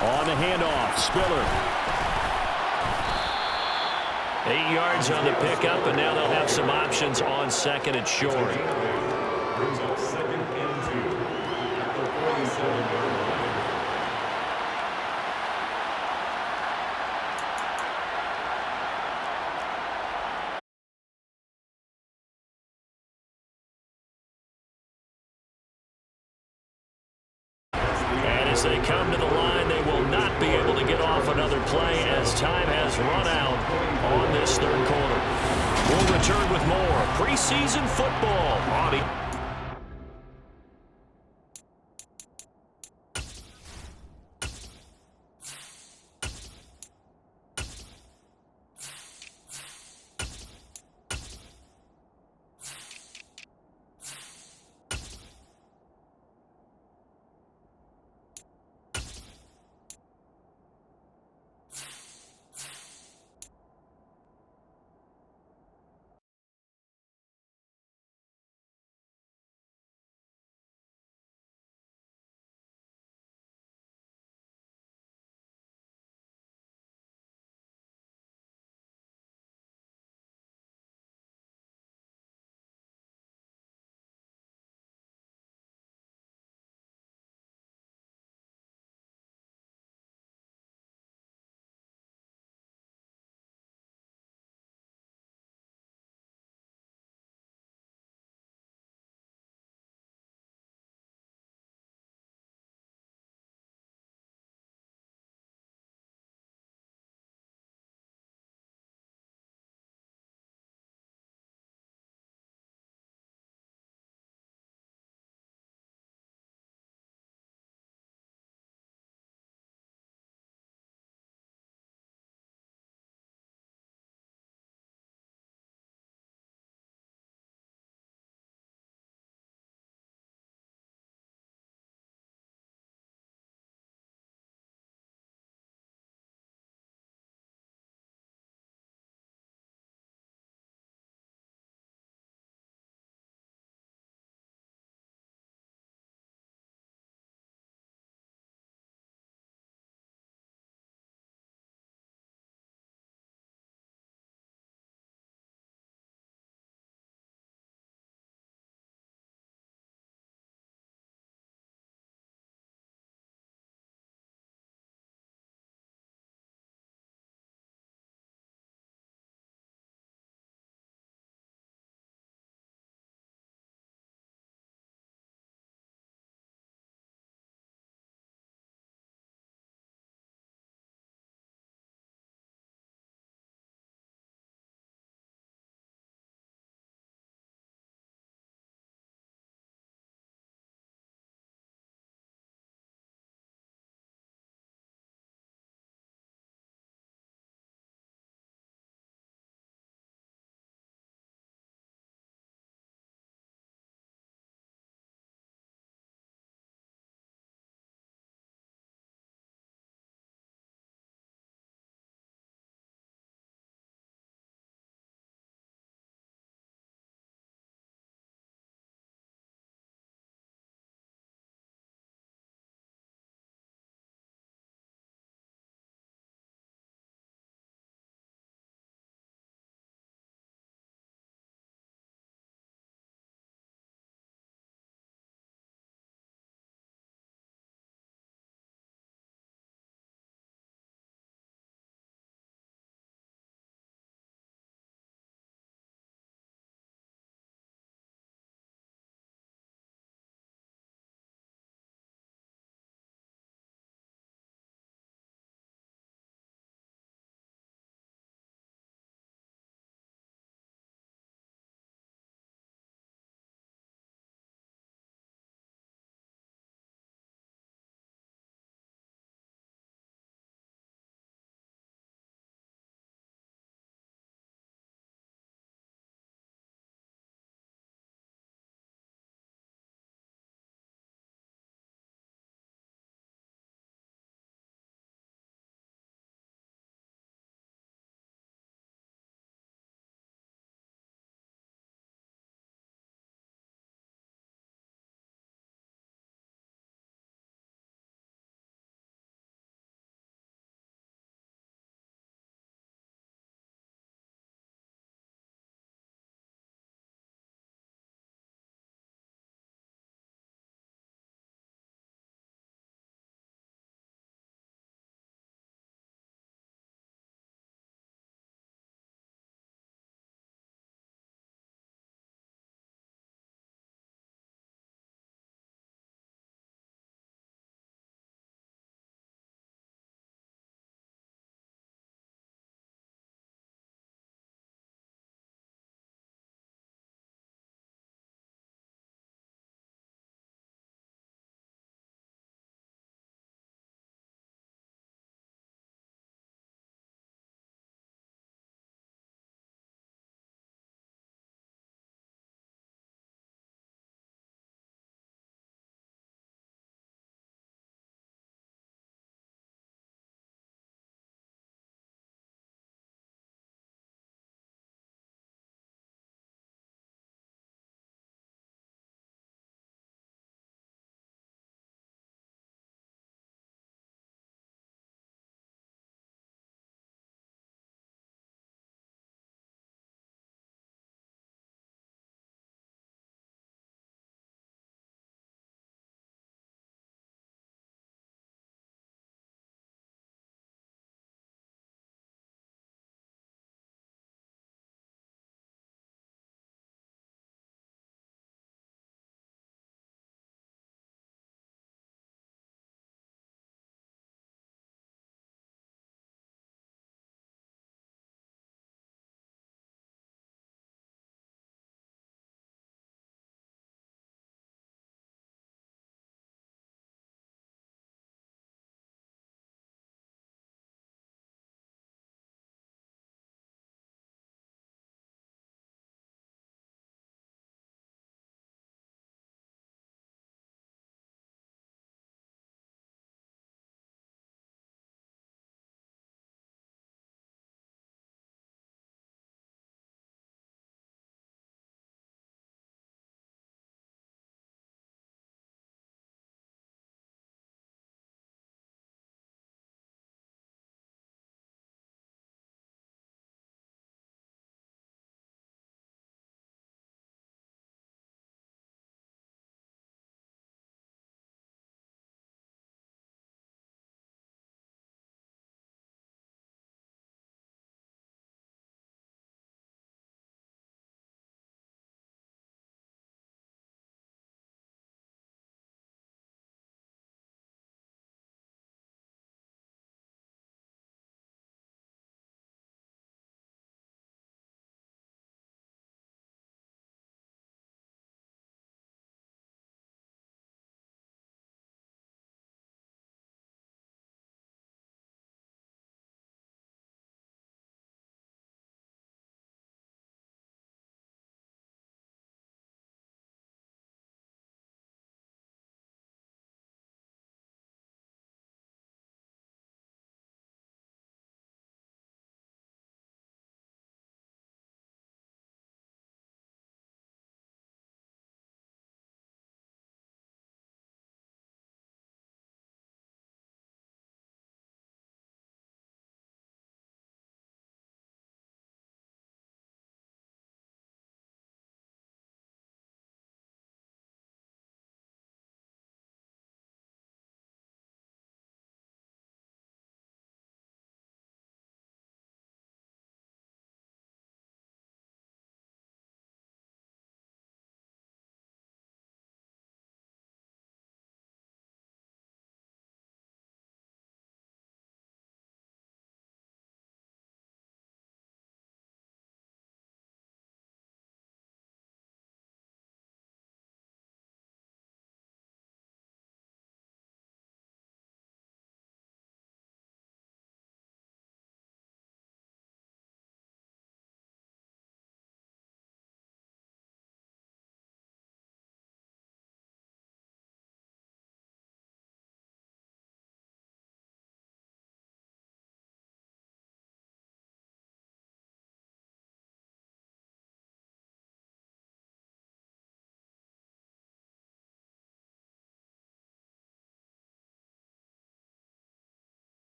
On the handoff, Spiller. 8 yards on the pickup, and now they'll have some options on 2nd and short. Brings up 2nd and 2 at the 47-yard line. As they come to the line, they will not be able to get off another play as time has run out on this 3rd quarter. We'll return with more preseason football on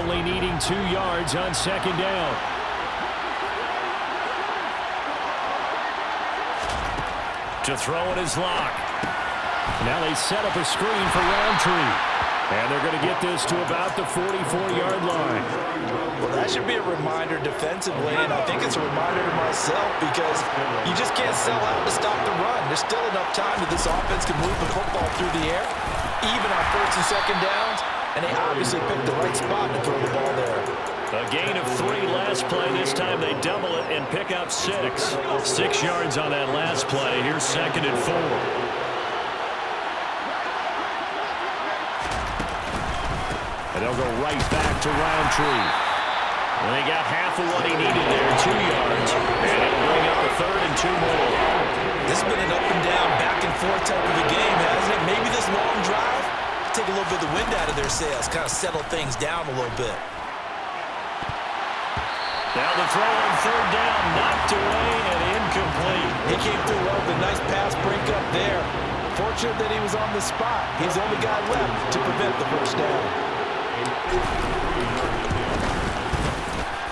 only needing 2 yards on second down. To throw it is Locke. Now they set up a screen for Roundtree. And they're going to get this to about the 44-yard line. Well, that should be a reminder defensively, and I think it's a reminder to myself because you just can't sell out to stop the run. There's still enough time that this offense can move the football through the air, even on first and second downs, and they obviously picked the right spot to throw the ball there. A gain of 3 last play. This time they double it and pick up 6. 6 yards on that last play. Here's second and 4. And they'll go right back to Roundtree. And they got half of what he needed there, 2 yards. And it'll bring up a 3rd and 2 more. This has been an up and down, back and forth type of a game, hasn't it? Maybe this long drive, take a little bit of the wind out of their sails, kind of settle things down a little bit. Now the throw on 3rd down, knocked away and incomplete. He came through well with a nice pass break up there. Fortunate that he was on the spot. He's the only guy left to prevent the first down.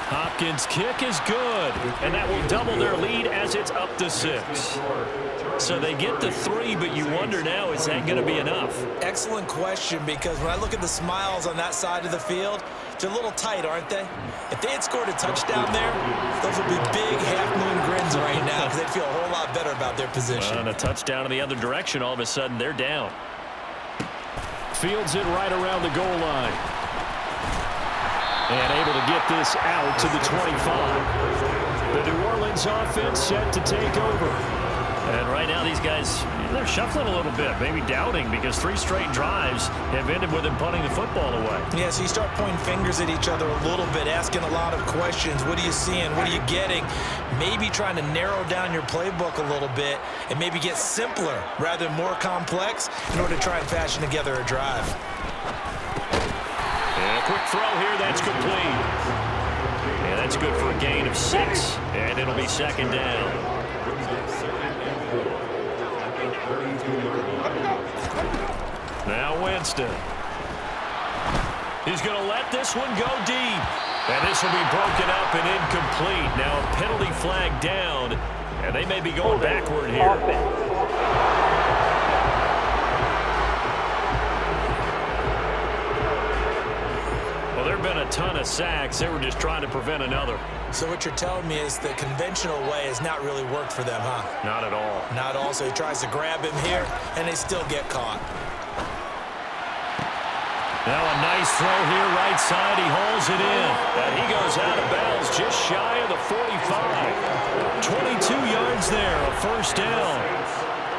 Hopkins' kick is good, and that will double their lead as it's up to 6. So they get the 3, but you wonder now, is that going to be enough? Excellent question, because when I look at the smiles on that side of the field, they're a little tight, aren't they? If they had scored a touchdown there, those would be big half-moon grins right now because they'd feel a whole lot better about their position. And a touchdown in the other direction, all of a sudden they're down. Fields it right around the goal line. And able to get this out to the 25. The New Orleans offense set to take over. And right now these guys, they're shuffling a little bit, maybe doubting, because 3 straight drives have ended with them punting the football away. Yeah, so you start pointing fingers at each other a little bit, asking a lot of questions. What are you seeing? What are you getting? Maybe trying to narrow down your playbook a little bit and maybe get simpler rather than more complex in order to try and fashion together a drive. And a quick throw here, that's complete. And that's good for a gain of 6, and it'll be second down. Now Winston. He's going to let this one go deep. And this will be broken up and incomplete. Now a penalty flag down, and they may be going backward here. Well, there have been a ton of sacks. They were just trying to prevent another. So what you're telling me is the conventional way has not really worked for them, huh? Not at all. Not all. So he tries to grab him here, and they still get caught. Now a nice throw here, right side. He hauls it in. And he goes out of bounds just shy of the 45. 22 yards there, a first down.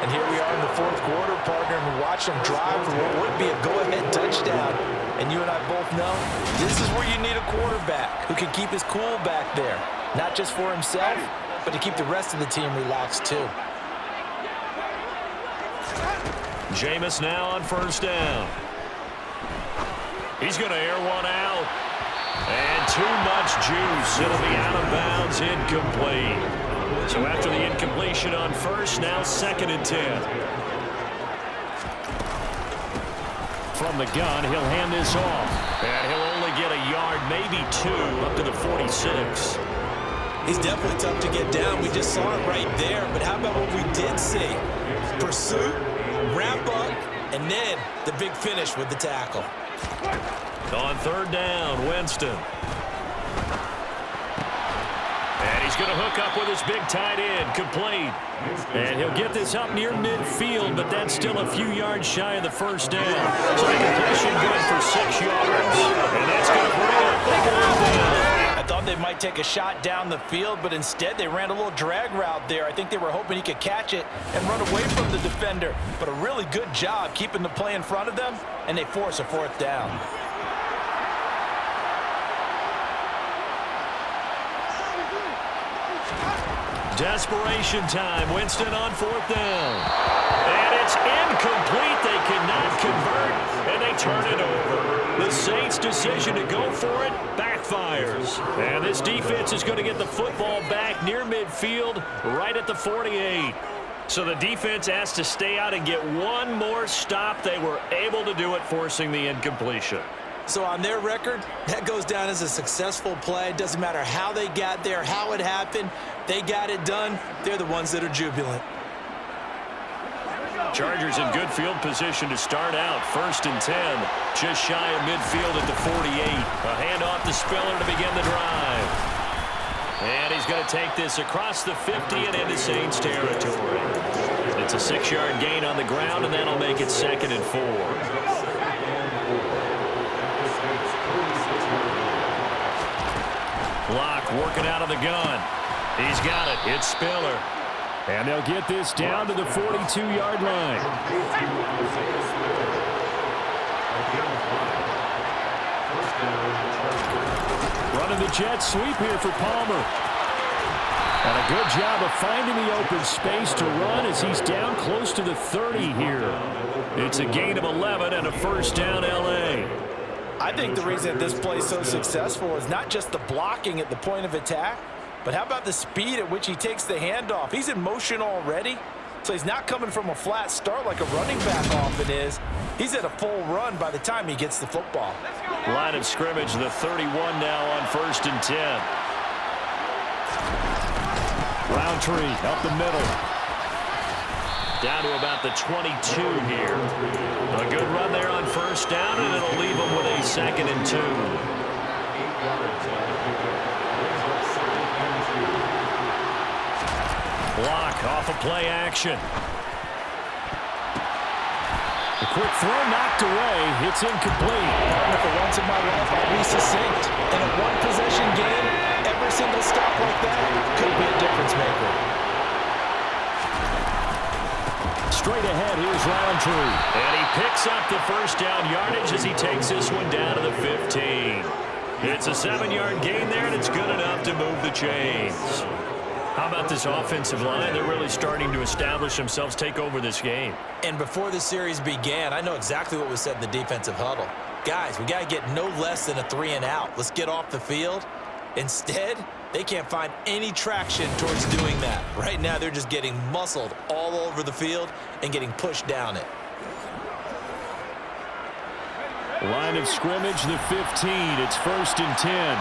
And here we are in the 4th quarter, partner, and we watch them drive for what would be a go-ahead touchdown. And you and I both know this is where you need a quarterback who can keep his cool back there. Not just for himself, but to keep the rest of the team relaxed too. Jameis now on first down. He's going to air one out. And too much juice. It'll be out of bounds, incomplete. So after the incompletion on first, now 2nd and 10. From the gun, he'll hand this off. And he'll only get a yard, maybe 2, up to the 46. He's definitely tough to get down. We just saw it right there. But how about what we did see? Pursuit, wrap up, and then the big finish with the tackle. On 3rd down, Winston. And he's going to hook up with his big tight end, complete. And he'll get this up near midfield, but that's still a few yards shy of the first down. So the completion good for 6 yards. And that's going to bring up the 4th down. I thought they might take a shot down the field, but instead they ran a little drag route there. I think they were hoping he could catch it and run away from the defender. But a really good job keeping the play in front of them, and they force a 4th down. Desperation time. Winston on 4th down. And it's incomplete. They cannot convert, and they turn it over. The Saints' decision to go for it backfires. And this defense is going to get the football back near midfield, right at the 48. So the defense has to stay out and get one more stop. They were able to do it, forcing the incompletion. So on their record, that goes down as a successful play. Doesn't matter how they got there, how it happened. They got it done. They're the ones that are jubilant. Chargers in good field position to start out. 1st and 10. Just shy of midfield at the 48. A handoff to Spiller to begin the drive. And he's going to take this across the 50 and into Saints territory. It's a 6-yard gain on the ground, and that'll make it 2nd and 4. Block working out of the gun. He's got it. It's Spiller. And they'll get this down to the 42-yard line. Running the jet sweep here for Palmer. And a good job of finding the open space to run as he's down close to the 30 here. It's a gain of 11 and a 1st down L.A. I think the reason this play is so successful is not just the blocking at the point of attack, but how about the speed at which he takes the handoff? He's in motion already, so he's not coming from a flat start like a running back often is. He's at a full run by the time he gets the football. Line of scrimmage, the 31 now on 1st and 10. Roundtree up the middle. Down to about the 22 here. A good run there on 1st down, and it'll leave them with a 2nd and 2. Block off of play action. A quick throw knocked away. It's incomplete. For once in my life, I'll be succinct. In a one-possession game, every single stop like that could be a difference maker. Straight ahead, here's Roundtree. And he picks up the 1st down yardage as he takes this one down to the 15. It's a 7-yard gain there, and it's good enough to move the chains. How about this offensive line? They're really starting to establish themselves, take over this game. And before the series began, I know exactly what was said in the defensive huddle. Guys, we got to get no less than a 3 and out. Let's get off the field. Instead, they can't find any traction towards doing that. Right now, they're just getting muscled all over the field and getting pushed down it. Line of scrimmage, the 15. It's 1st and 10.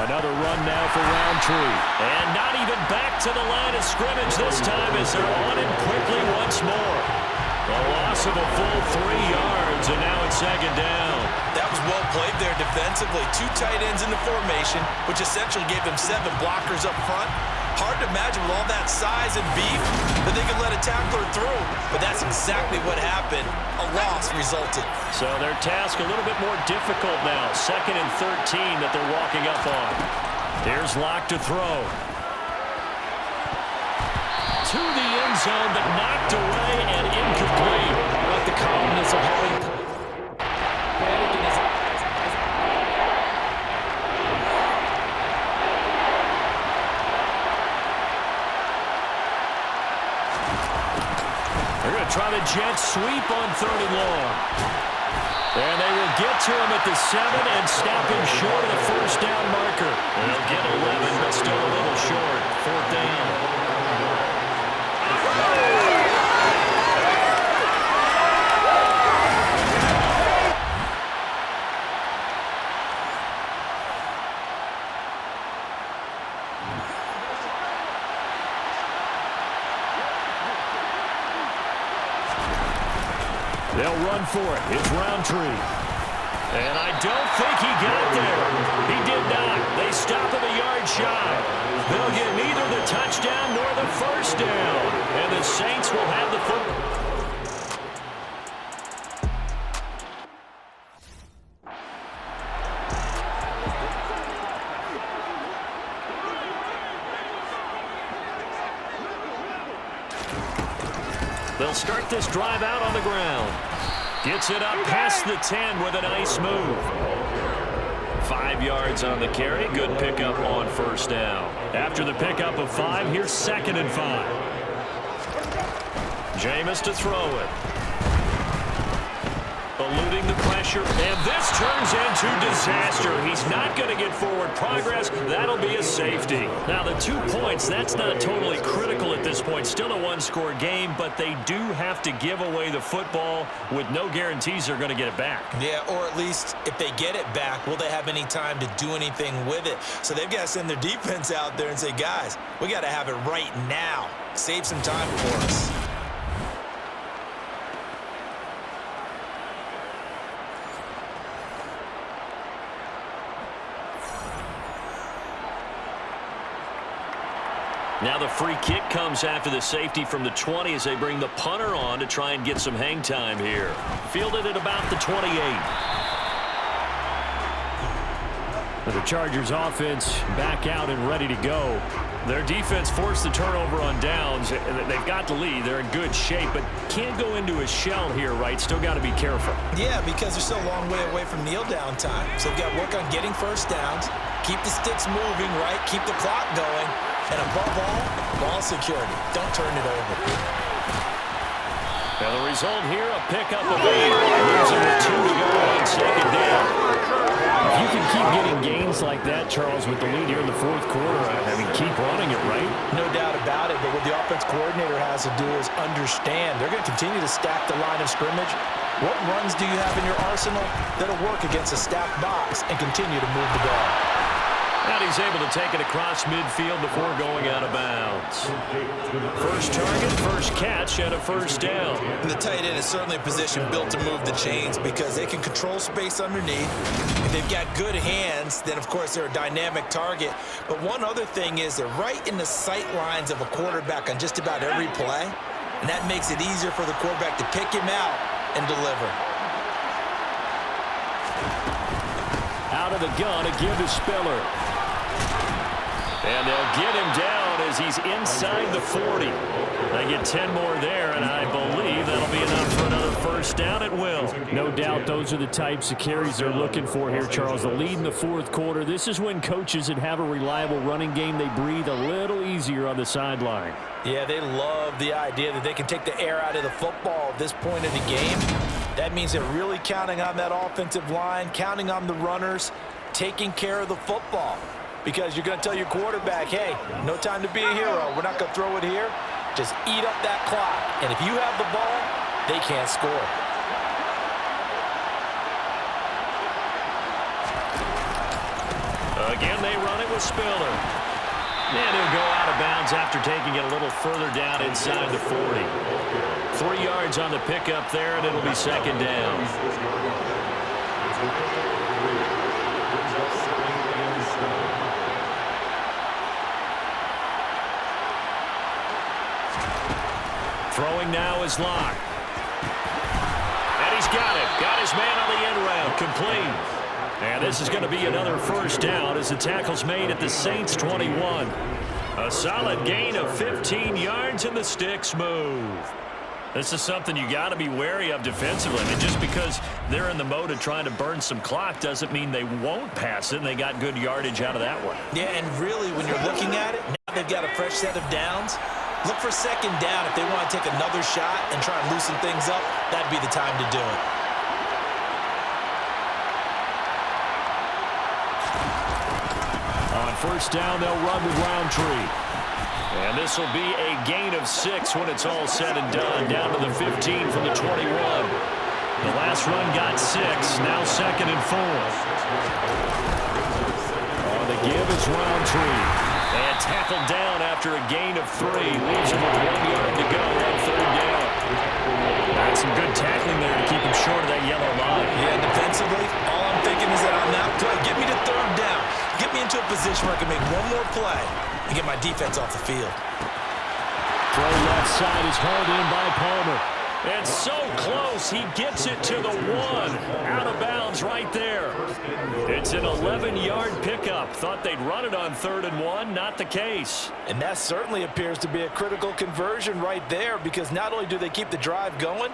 Another run now for Roundtree. And not even back to the line of scrimmage this time as they're on him quickly once more. A loss of a full 3 yards, and now it's 2nd down. That was well played there defensively. 2 tight ends in the formation, which essentially gave them 7 blockers up front. Hard to imagine with all that size and beef that they could let a tackler through, but that's exactly what happened. A loss resulted. So their task a little bit more difficult now. 2nd and 13 that they're walking up on. Here's Locke to throw. To the end zone, but knocked away and incomplete. I like the calmness of having panic in his eyes. They're going to try the jet sweep on 3rd and long. And they will get to him at the 7 and stop him short of the 1st down marker. They'll get 11, but still a little short. 4th down. They'll run for it. It's Roundtree. And I don't think he got there. He did not. They stop him a yard shy. They'll get neither the touchdown nor the 1st down. And the Saints will have the football. They'll start this drive out on the ground. Gets it up past the 10 with a nice move. 5 yards on the carry. Good pickup on 1st down. After the pickup of 5, here's 2nd and 5. Jameis to throw it. eluding the pressure, and this turns into disaster. He's not going to get forward progress. That'll be a safety. Now, the 2 points, that's not totally critical at this point. Still a one-score game, but they do have to give away the football with no guarantees they're going to get it back. Yeah, or at least if they get it back, will they have any time to do anything with it? So they've got to send their defense out there and say, guys, we got to have it right now. Save some time for us. Now the free kick comes after the safety from the 20 as they bring the punter on to try and get some hang time here. Fielded at about the 28. The Chargers offense back out and ready to go. Their defense forced the turnover on downs. They've got the lead. They're in good shape, but can't go into a shell here, right? Still got to be careful. Yeah, because they're still a long way away from kneel down time. So they've got to work on getting first downs, keep the sticks moving, right? Keep the clock going. And above all, ball security. Don't turn it over. And the result here, a pickup of 8. Losing with 2 to go on second down. If you can keep getting gains like that, Charles, with the lead here in the fourth quarter, I mean, keep running it, right? No doubt about it. But what the offense coordinator has to do is understand they're going to continue to stack the line of scrimmage. What runs do you have in your arsenal that'll work against a stacked box and continue to move the ball? And he's able to take it across midfield before going out of bounds. First target, first catch, and a first down. And the tight end is certainly a position built to move the chains because they can control space underneath. If they've got good hands, then, of course, they're a dynamic target. But one other thing is they're right in the sight lines of a quarterback on just about every play. And that makes it easier for the quarterback to pick him out and deliver. Out of the gun, a give to Spiller. And they'll get him down as he's inside the 40. They get 10 more there, and I believe that'll be enough for another first down at will. No doubt those are the types of carries they're looking for here, Charles. The lead in the fourth quarter. This is when coaches that have a reliable running game, they breathe a little easier on the sideline. Yeah, they love the idea that they can take the air out of the football at this point in the game. That means they're really counting on that offensive line, counting on the runners, taking care of the football. Because you're going to tell your quarterback, hey, no time to be a hero. We're not going to throw it here. Just eat up that clock. And if you have the ball, they can't score. Again, they run it with Spiller. And he'll go out of bounds after taking it a little further down inside the 40. 3 yards on the pickup there, and it'll be second down. Throwing now is Locke. And he's got it. Got his man on the end round. Complete. And this is going to be another first down as the tackle's made at the Saints 21. A solid gain of 15 yards and the sticks move. This is something you got to be wary of defensively. I mean, just because they're in the mode of trying to burn some clock doesn't mean they won't pass it, and they got good yardage out of that one. Yeah, and really, when you're looking at it, now they've got a fresh set of downs. Look for second down if they want to take another shot and try and loosen things up. That'd be the time to do it. On first down, they'll run with Roundtree. And this will be a gain of 6 when it's all said and done. Down to the 15 from the 21. The last run got 6. Now second and 4. On the give, it's Roundtree. And tackled down after a gain of 3. Leaves him with 1 yard to go on third down. That's some good tackling there to keep him short of that yellow line. Yeah, defensively, all I'm thinking is that on that play, get me to third down. Get me into a position where I can make one more play and get my defense off the field. Throw left side is hauled in by Palmer. And so close, he gets it to the 1. Out of bounds right there. It's an 11-yard pickup. Thought they'd run it on 3rd and 1. Not the case. And that certainly appears to be a critical conversion right there, because not only do they keep the drive going,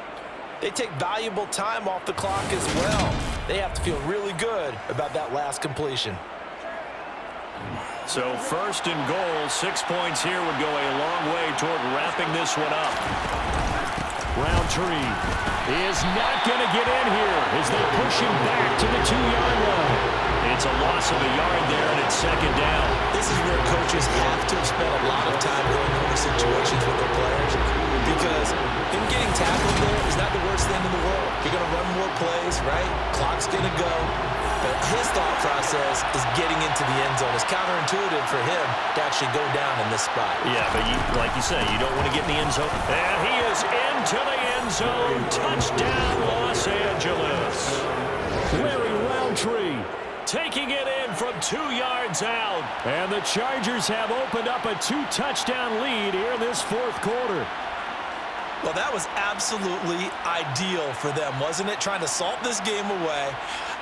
they take valuable time off the clock as well. They have to feel really good about that last completion. So first and goal, 6 points here would go a long way toward wrapping this one up. Roundtree is not going to get in here as they push him back to the 2-yard line. It's a loss of a yard there, and it's second down. This is where coaches have to have spent a lot of time going over situations with their players, because him getting tackled there is not the worst thing in the world. You're going to run more plays, right? Clock's going to go. But his thought process is getting into the end zone. It's counterintuitive for him to actually go down in this spot. Yeah, but like you say, you don't want to get in the end zone. And he is into the end zone. Touchdown, Los Angeles. Larry Roundtree taking it in from 2 yards out. And the Chargers have opened up a 2-touchdown lead here in this fourth quarter. Well, that was absolutely ideal for them, wasn't it? Trying to salt this game away.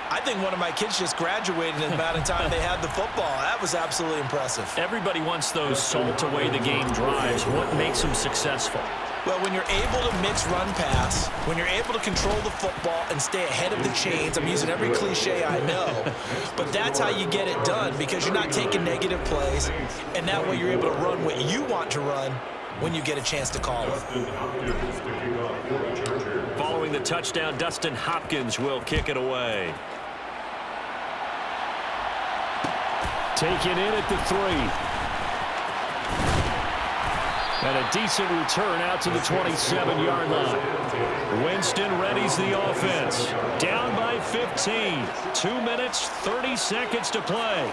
I think one of my kids just graduated in the amount of time they had the football. That was absolutely impressive. Everybody wants those salt away the game drives. What makes them successful? Well, when you're able to mix run pass, when you're able to control the football and stay ahead of the chains, I'm using every cliche I know, but that's how you get it done, because you're not taking negative plays, and that way you're able to run what you want to run when you get a chance to call it. Following the touchdown, Dustin Hopkins will kick it away. Taken in at the 3. And a decent return out to the 27-yard line. Winston readies the offense. Down by 15. 2 minutes, 30 seconds to play.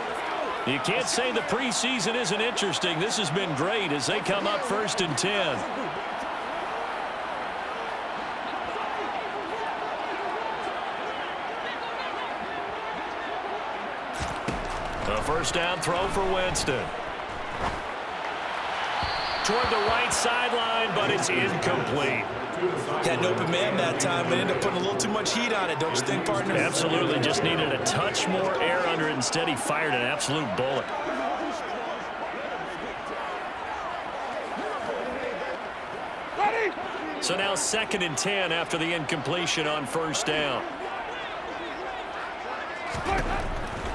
You can't say the preseason isn't interesting. This has been great as they come up 1st and 10. A first down throw for Winston. Toward the right sideline, but it's incomplete. Had an open man that time, but ended up putting a little too much heat on it, don't you think, partner? Absolutely, just needed a touch more air under it. Instead, he fired an absolute bullet. So now 2nd and 10 after the incompletion on first down.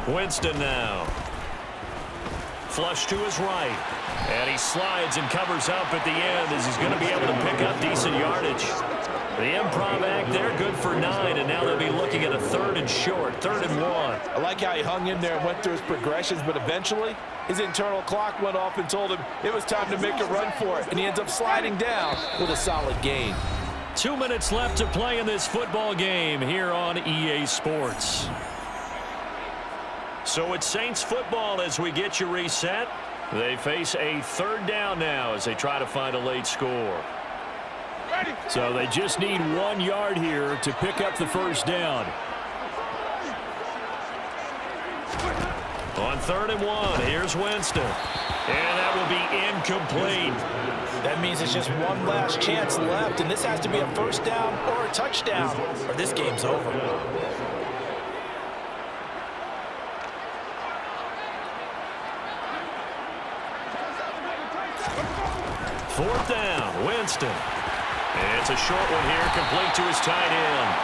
Winston now. Flush to his right. And he slides and covers up at the end as he's going to be able to pick up decent yardage. The improv act there, good for 9, and now they'll be looking at a 3rd and short, 3rd and 1. I like how he hung in there and went through his progressions, but eventually his internal clock went off and told him it was time to make a run for it, and he ends up sliding down with a solid gain. 2 minutes left to play in this football game here on EA Sports. So it's Saints football as we get you reset. They face a 3rd down now as they try to find a late score. So they just need 1 yard here to pick up the first down. On 3rd and 1, here's Winston. And that will be incomplete. That means it's just one last chance left, and this has to be a first down or a touchdown, or this game's over. 4th down, Winston. And it's a short one here, complete to his tight end.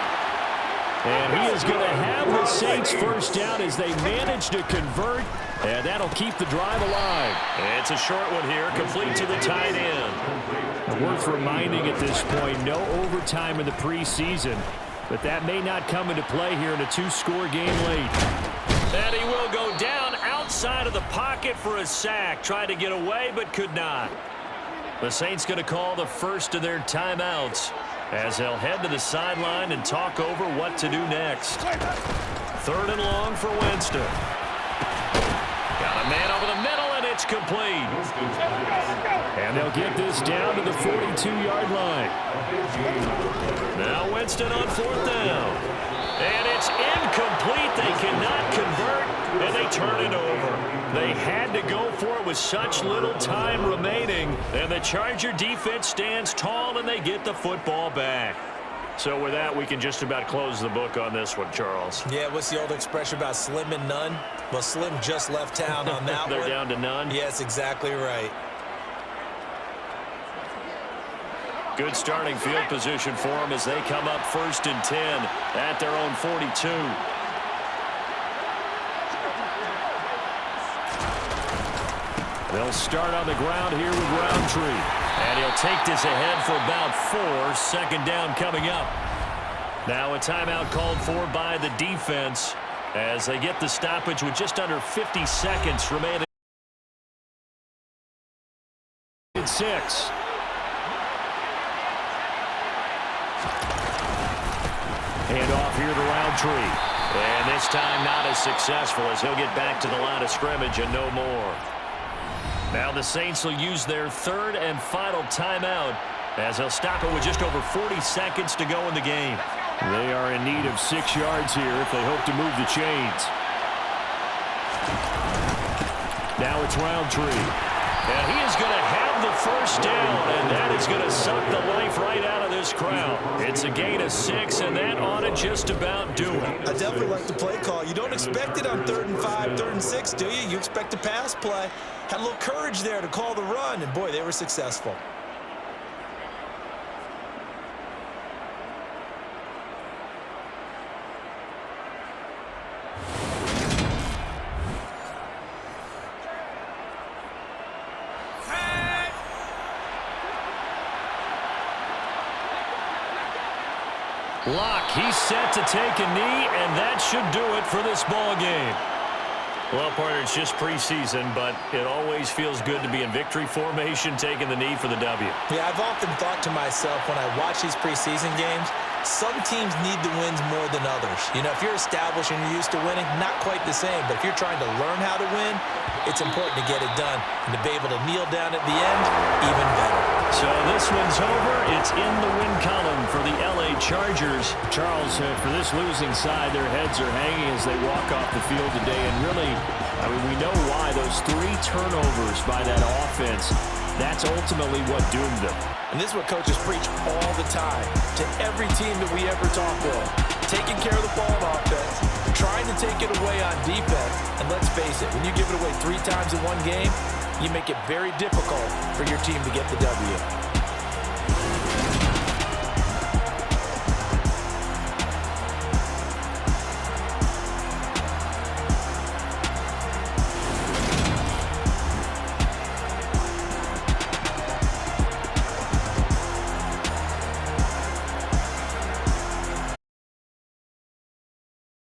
And he is going to have the Saints first down as they manage to convert, and that'll keep the drive alive. And it's a short one here, complete to the tight end. Worth reminding at this point, no overtime in the preseason, but that may not come into play here in a 2-score game late. And he will go down outside of the pocket for a sack. Tried to get away, but could not. The Saints going to call the first of their timeouts as they'll head to the sideline and talk over what to do next. 3rd and long for Winston. Got a man over the middle, and it's complete. And they'll get this down to the 42-yard line. Now Winston on 4th down. And it's incomplete. They cannot convert, and they turn it over. They had to go for it with such little time remaining, and the Charger defense stands tall, and they get the football back. So with that, we can just about close the book on this one, Charles. Yeah, what's the old expression about slim and none? Well, Slim just left town on that They're one. down to none? Yes, exactly right. Good starting field position for them as they come up 1st and 10 at their own 42. They'll start on the ground here with Roundtree. And he'll take this ahead for about 4. Second down coming up. Now a timeout called for by the defense as they get the stoppage with just under 50 seconds remaining. 6. Hand off here to Roundtree. And this time not as successful as he'll get back to the line of scrimmage and no more. Now the Saints will use their third and final timeout as they'll stop it with just over 40 seconds to go in the game. They are in need of 6 yards here if they hope to move the chains. Now it's Roundtree. And he is going to have the first down, and that is going to suck the life right out of this crowd. It's a gain of 6, and that ought to just about do it. I definitely like the play call. You don't expect it on 3rd and 5, 3rd and 6, do you? You expect a pass play. Had a little courage there to call the run, and boy, they were successful. Locke, he's set to take a knee, and that should do it for this ball game. Well, partner, it's just preseason, but it always feels good to be in victory formation, taking the knee for the W. Yeah, I've often thought to myself when I watch these preseason games, some teams need the wins more than others. You know, if you're established and you're used to winning, not quite the same. But if you're trying to learn how to win, it's important to get it done. And to be able to kneel down at the end, even better. So this one's over. It's in the win column for the L.A. Chargers. Charles, for this losing side, their heads are hanging as they walk off the field today. And really, I mean, we know why. Those 3 turnovers by that offense, that's ultimately what doomed them. And this is what coaches preach all the time to every team that we ever talk with. Taking care of the ball on offense, trying to take it away on defense. And let's face it, when you give it away 3 times in one game, you make it very difficult for your team to get the W.